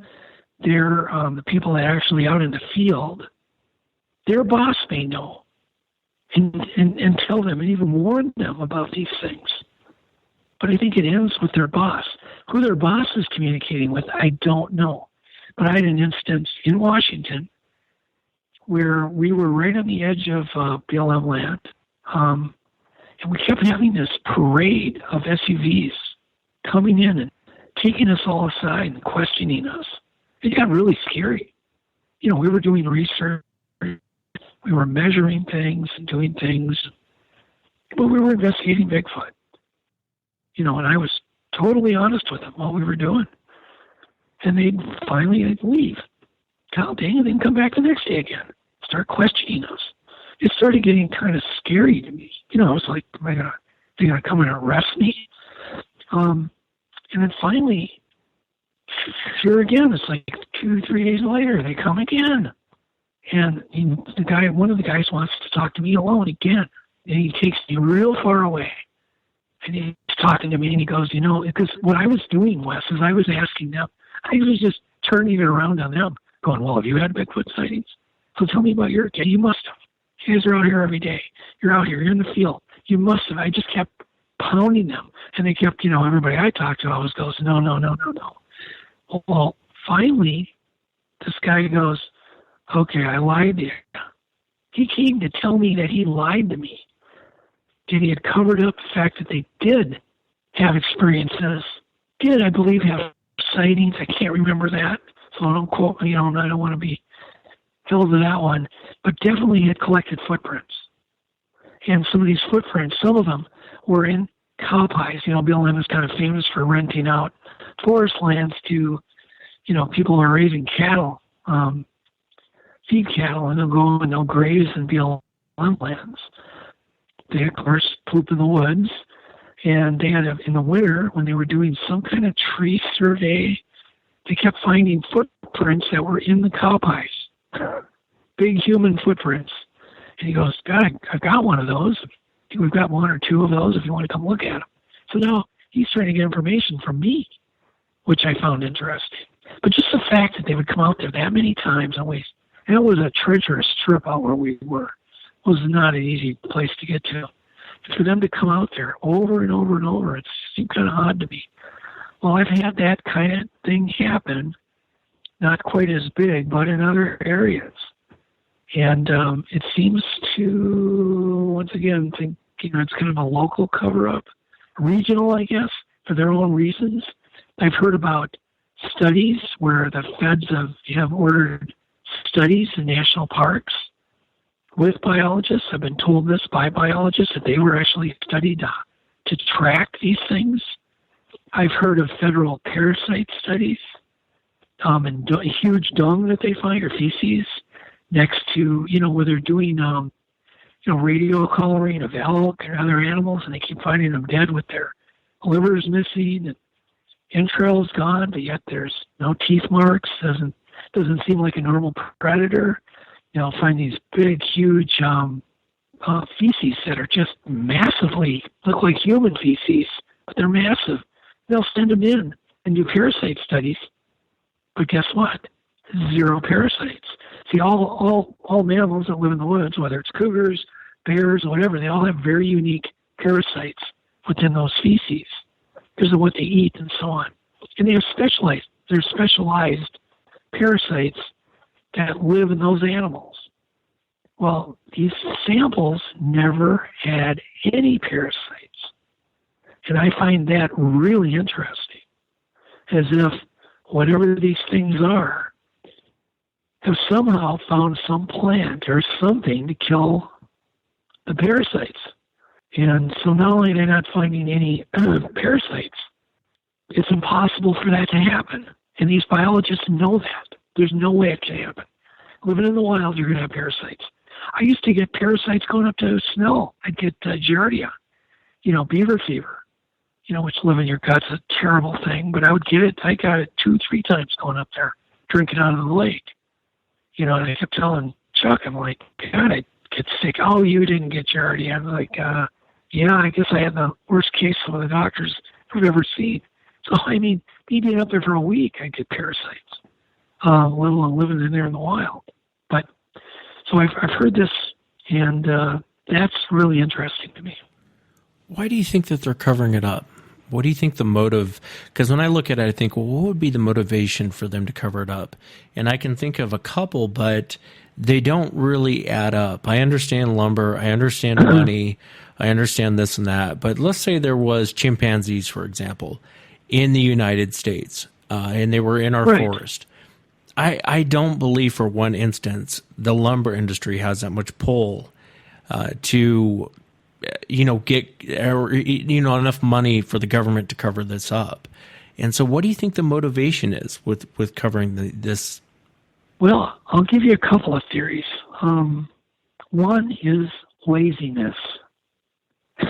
they're the people that are actually out in the field. Their boss may know and tell them and even warn them about these things. But I think it ends with their boss. Who their boss is communicating with, I don't know. But I had an instance in Washington where we were right on the edge of BLM land, and we kept having this parade of SUVs coming in and taking us all aside and questioning us. It got really scary. You know, we were doing research, we were measuring things and doing things, but we were investigating Bigfoot. You know, and I was totally honest with them what we were doing. And they'd finally leave. God dang it, they'd come back the next day again, start questioning us. It started getting kind of scary to me. You know, I was like, they're going to come and arrest me? And then finally, here again, it's like 2-3 days later, they come again. And one of the guys wants to talk to me alone again. And he takes me real far away. And he's talking to me, and he goes, you know, because what I was doing, Wes, is I was asking them, I was just turning it around on them, going, well, have you had Bigfoot sightings? So tell me about your kid. You must have. You guys are out here every day. You're out here. You're in the field. You must have. I just kept pounding them. And they kept, you know, everybody I talked to always goes, no. Well, finally, this guy goes, okay, I lied to you. He came to tell me that he lied to me. That he had covered up the fact that they did have experiences, did, I believe, have sightings. I can't remember that, so don't quote me. You know, I don't want to be held to that one, but definitely had collected footprints. And some of these footprints, some of them were in cow pies. You know, BLM is kind of famous for renting out forest lands to, you know, people who are raising cattle, feed cattle, and they'll go and they'll graze in BLM lands. They, of course, poop in the woods, and they had, in the winter, when they were doing some kind of tree survey, they kept finding footprints that were in the cow pies, big human footprints. And he goes, God, I've got one of those. I think we've got 1 or 2 of those if you want to come look at them. So now he's trying to get information from me, which I found interesting. But just the fact that they would come out there that many times, always, and it was a treacherous trip out where we were. Was not an easy place to get to. And for them to come out there over and over and over, it seemed kind of odd to me. Well, I've had that kind of thing happen, not quite as big, but in other areas. And it seems to, once again, think, you know, it's kind of a local cover-up, regional, I guess, for their own reasons. I've heard about studies where the feds have ordered studies in national parks with biologists. I've been told this by biologists that they were actually studied to track these things. I've heard of federal parasite studies and huge dung that they find, or feces, next to, you know, where they're doing, you know, radio coloring of elk and other animals, and they keep finding them dead with their livers missing and entrails gone, but yet there's no teeth marks. Doesn't seem like a normal predator. You know, find these big, huge feces that are just massively, look like human feces, but they're massive. They'll send them in and do parasite studies, but guess what? 0 parasites. See, all mammals that live in the woods, whether it's cougars, bears, whatever, they all have very unique parasites within those feces because of what they eat and so on. And they're specialized parasites that live in those animals. Well, these samples never had any parasites. And I find that really interesting, as if whatever these things are have somehow found some plant or something to kill the parasites. And so not only are they not finding any parasites, it's impossible for that to happen. And these biologists know that. There's no way it can happen. Living in the wild, you're going to have parasites. I used to get parasites going up to snow. I'd get giardia, beaver fever, which live in your guts, a terrible thing. But I would get it. I got it 2-3 times going up there, drinking out of the lake. And I kept telling Chuck, I'm like, God, I get sick. Oh, you didn't get giardia. I'm like, yeah, I guess I had the worst case of the doctors I've ever seen. So, me being up there for a week, I get parasites, let alone living in there in the wild. But, so I've heard this, and that's really interesting to me. Why do you think that they're covering it up? What do you think the motive? Because when I look at it, I think, well, what would be the motivation for them to cover it up? And I can think of a couple, but they don't really add up. I understand lumber. I understand money. I understand this and that. But let's say there was chimpanzees, for example, in the United States, and they were in our forest. I don't believe for one instance the lumber industry has that much pull to get enough money for the government to cover this up. And so what do you think the motivation is with covering this? Well, I'll give you a couple of theories. One is laziness.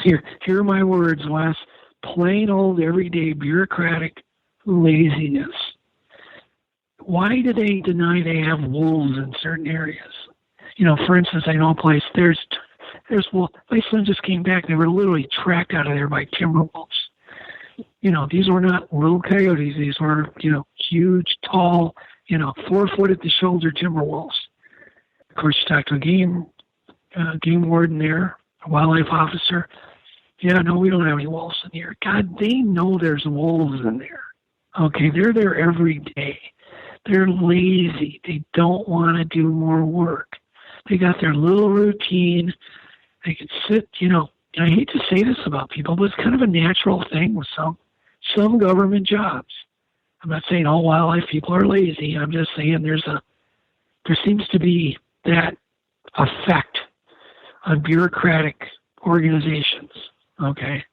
Here are my words, Wes. Plain old everyday bureaucratic laziness. Why do they deny they have wolves in certain areas? For instance, I know a place, there's wolves. My son just came back. They were literally tracked out of there by timber wolves. These were not little coyotes. These were, huge, tall, 4 foot at the shoulder timber wolves. Of course, you talk to a game warden there, a wildlife officer. Yeah, no, we don't have any wolves in here. God, they know there's wolves in there. Okay, they're there every day. They're lazy. They don't want to do more work. They got their little routine. They can sit, and I hate to say this about people, but it's kind of a natural thing with some government jobs. I'm not saying all wildlife people are lazy. I'm just saying there seems to be that effect on bureaucratic organizations, okay?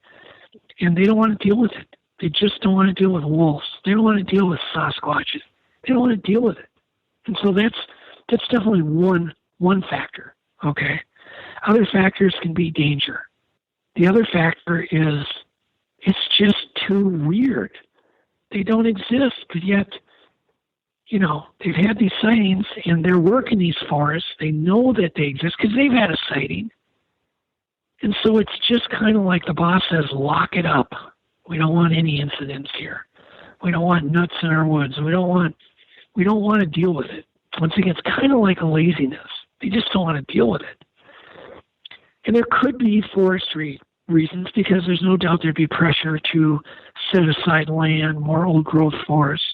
And they don't want to deal with it. They just don't want to deal with wolves. They don't want to deal with Sasquatches. They don't want to deal with it. And so that's definitely one factor, okay? Other factors can be danger. The other factor is it's just too weird. They don't exist, but yet, they've had these sightings and they're working these forests. They know that they exist because they've had a sighting. And so it's just kind of like the boss says, lock it up. We don't want any incidents here. We don't want nuts in our woods. We don't want to deal with it. Once again, it's kind of like a laziness. They just don't want to deal with it. And there could be forestry reasons because there's no doubt there'd be pressure to set aside land, more old growth forests.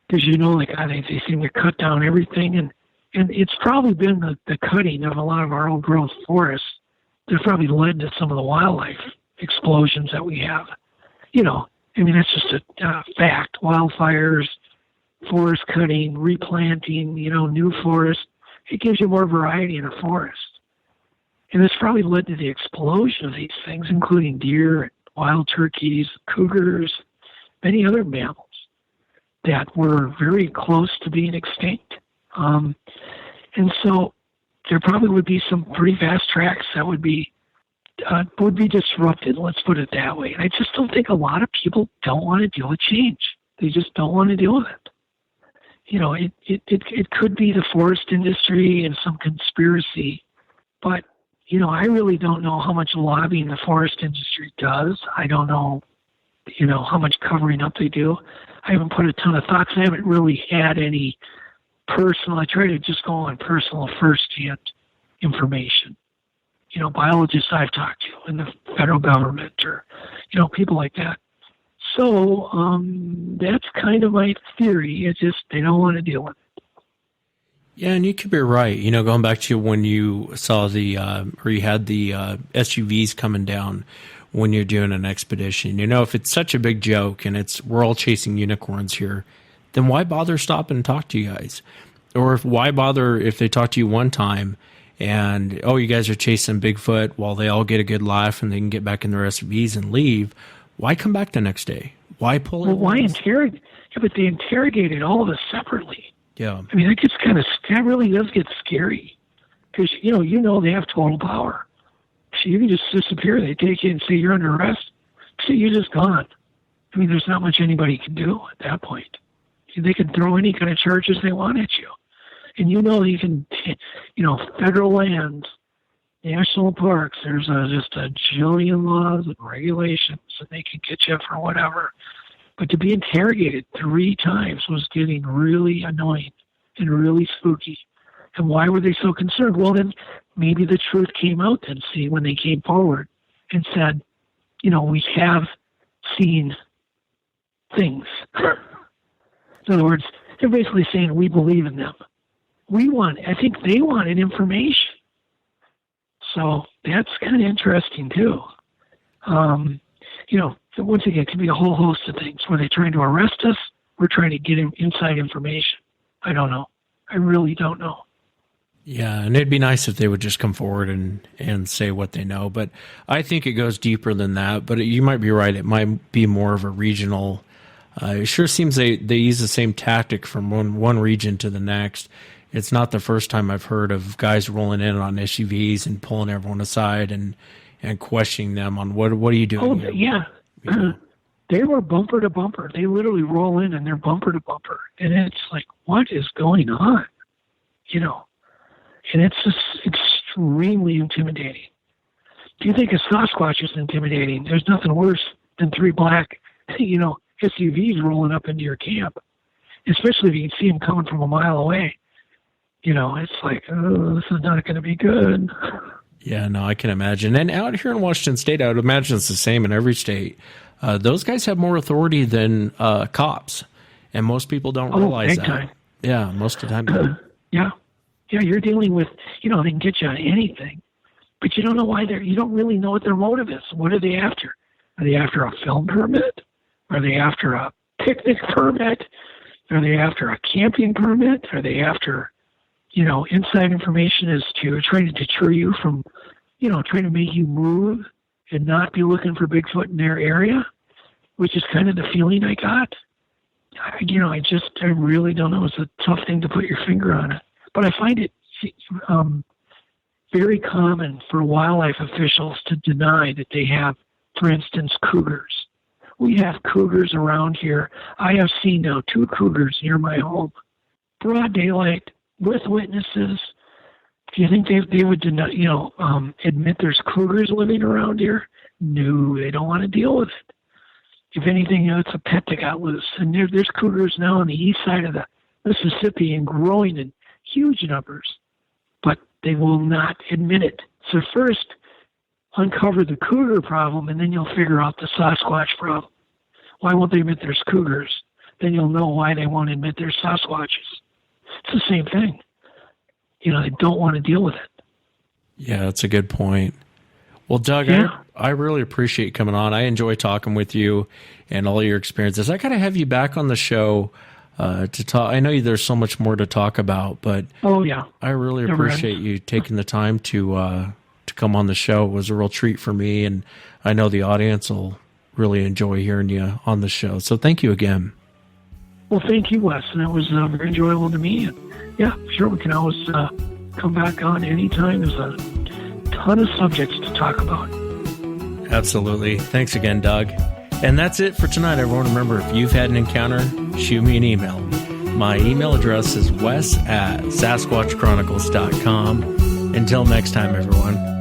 Because they seem to cut down everything. And it's probably been the cutting of a lot of our old growth forests that probably led to some of the wildlife explosions that we have. That's just a fact. Wildfires, forest cutting, replanting, new forest. It gives you more variety in a forest. And this probably led to the explosion of these things, including deer, wild turkeys, cougars, many other mammals that were very close to being extinct. And so there probably would be some pretty vast tracts that would be disrupted, let's put it that way. And I just don't think a lot of people don't want to deal with change. They just don't want to deal with it. It could be the forest industry and some conspiracy, but I really don't know how much lobbying the forest industry does. I don't know, how much covering up they do. I haven't put a ton of thoughts. I haven't really had any personal. I try to just go on personal first-hand information. Biologists I've talked to in the federal government or, people like that. So that's kind of my theory. It's just they don't want to deal with it. Yeah, and you could be right. Going back to when you saw or you had the SUVs coming down when you're doing an expedition. If it's such a big joke and we're all chasing unicorns here, then why bother stop and talk to you guys? Or why bother if they talk to you one time and, you guys are chasing Bigfoot while they all get a good laugh and they can get back in their SUVs and leave. Why come back the next day? Why pull it? Well, why interrogate? Yeah, but they interrogated all of us separately. Yeah. I mean, that really does get scary. Because, you know they have total power. So you can just disappear. They take you and say you're under arrest. So you're just gone. I mean, there's not much anybody can do at that point. They can throw any kind of charges they want at you. And you can, federal lands, national parks, there's just a jillion laws and regulations, and they can get you for whatever. But to be interrogated 3 times was getting really annoying and really spooky. And why were they so concerned? Well, then maybe the truth came out then, see, when they came forward and said, we have seen things. In other words, they're basically saying we believe in them. I think they wanted information. So that's kind of interesting too. Once again, it can be a whole host of things. Were they trying to arrest us? We're trying to get inside information. I don't know. I really don't know. Yeah, and it'd be nice if they would just come forward and say what they know. But I think it goes deeper than that. But you might be right. It might be more of a regional. It sure seems they use the same tactic from one region to the next. It's not the first time I've heard of guys rolling in on SUVs and pulling everyone aside and questioning them on what are you doing? Oh, yeah. They were bumper to bumper. They literally roll in and they're bumper to bumper. And it's like, what is going on? And it's just extremely intimidating. If you think a Sasquatch is intimidating, there's nothing worse than 3 black, SUVs rolling up into your camp. Especially if you can see them coming from a mile away. It's like, oh, this is not going to be good. Yeah, no, I can imagine. And out here in Washington State, I would imagine it's the same in every state. Those guys have more authority than cops, and most people don't realize big that. Time. Yeah, most of the time. Yeah, you're dealing with, they can get you on anything, but you don't know why you don't really know what their motive is. What are they after? Are they after a film permit? Are they after a picnic permit? Are they after a camping permit? Are they after, inside information as to trying to deter you from, trying to make you move and not be looking for Bigfoot in their area, which is kind of the feeling I got. I really don't know. It's a tough thing to put your finger on it. But I find it very common for wildlife officials to deny that they have, for instance, cougars. We have cougars around here. I have seen now 2 cougars near my home. Broad daylight, with witnesses. Do you think they would deny, admit there's cougars living around here? No, they don't want to deal with it. If anything, it's a pet that got loose. And there's cougars now on the east side of the Mississippi and growing in huge numbers. But they will not admit it. So first, uncover the cougar problem, and then you'll figure out the Sasquatch problem. Why won't they admit there's cougars? Then you'll know why they won't admit there's Sasquatches. It's the same thing. They don't want to deal with it. Yeah, that's a good point. Well, Doug, I really appreciate you coming on. I enjoy talking with you and all your experiences. I got to have you back on the show to talk. I know there's so much more to talk about, but I really appreciate you taking the time to come on the show. It was a real treat for me, and I know the audience will really enjoy hearing you on the show. So thank you again. Well, thank you, Wes, and it was very enjoyable to me. And sure, we can always come back on anytime. There's a ton of subjects to talk about. Absolutely. Thanks again, Doug. And that's it for tonight, everyone. Remember, if you've had an encounter, shoot me an email. My email address is wes@sasquatchchronicles.com. Until next time, everyone.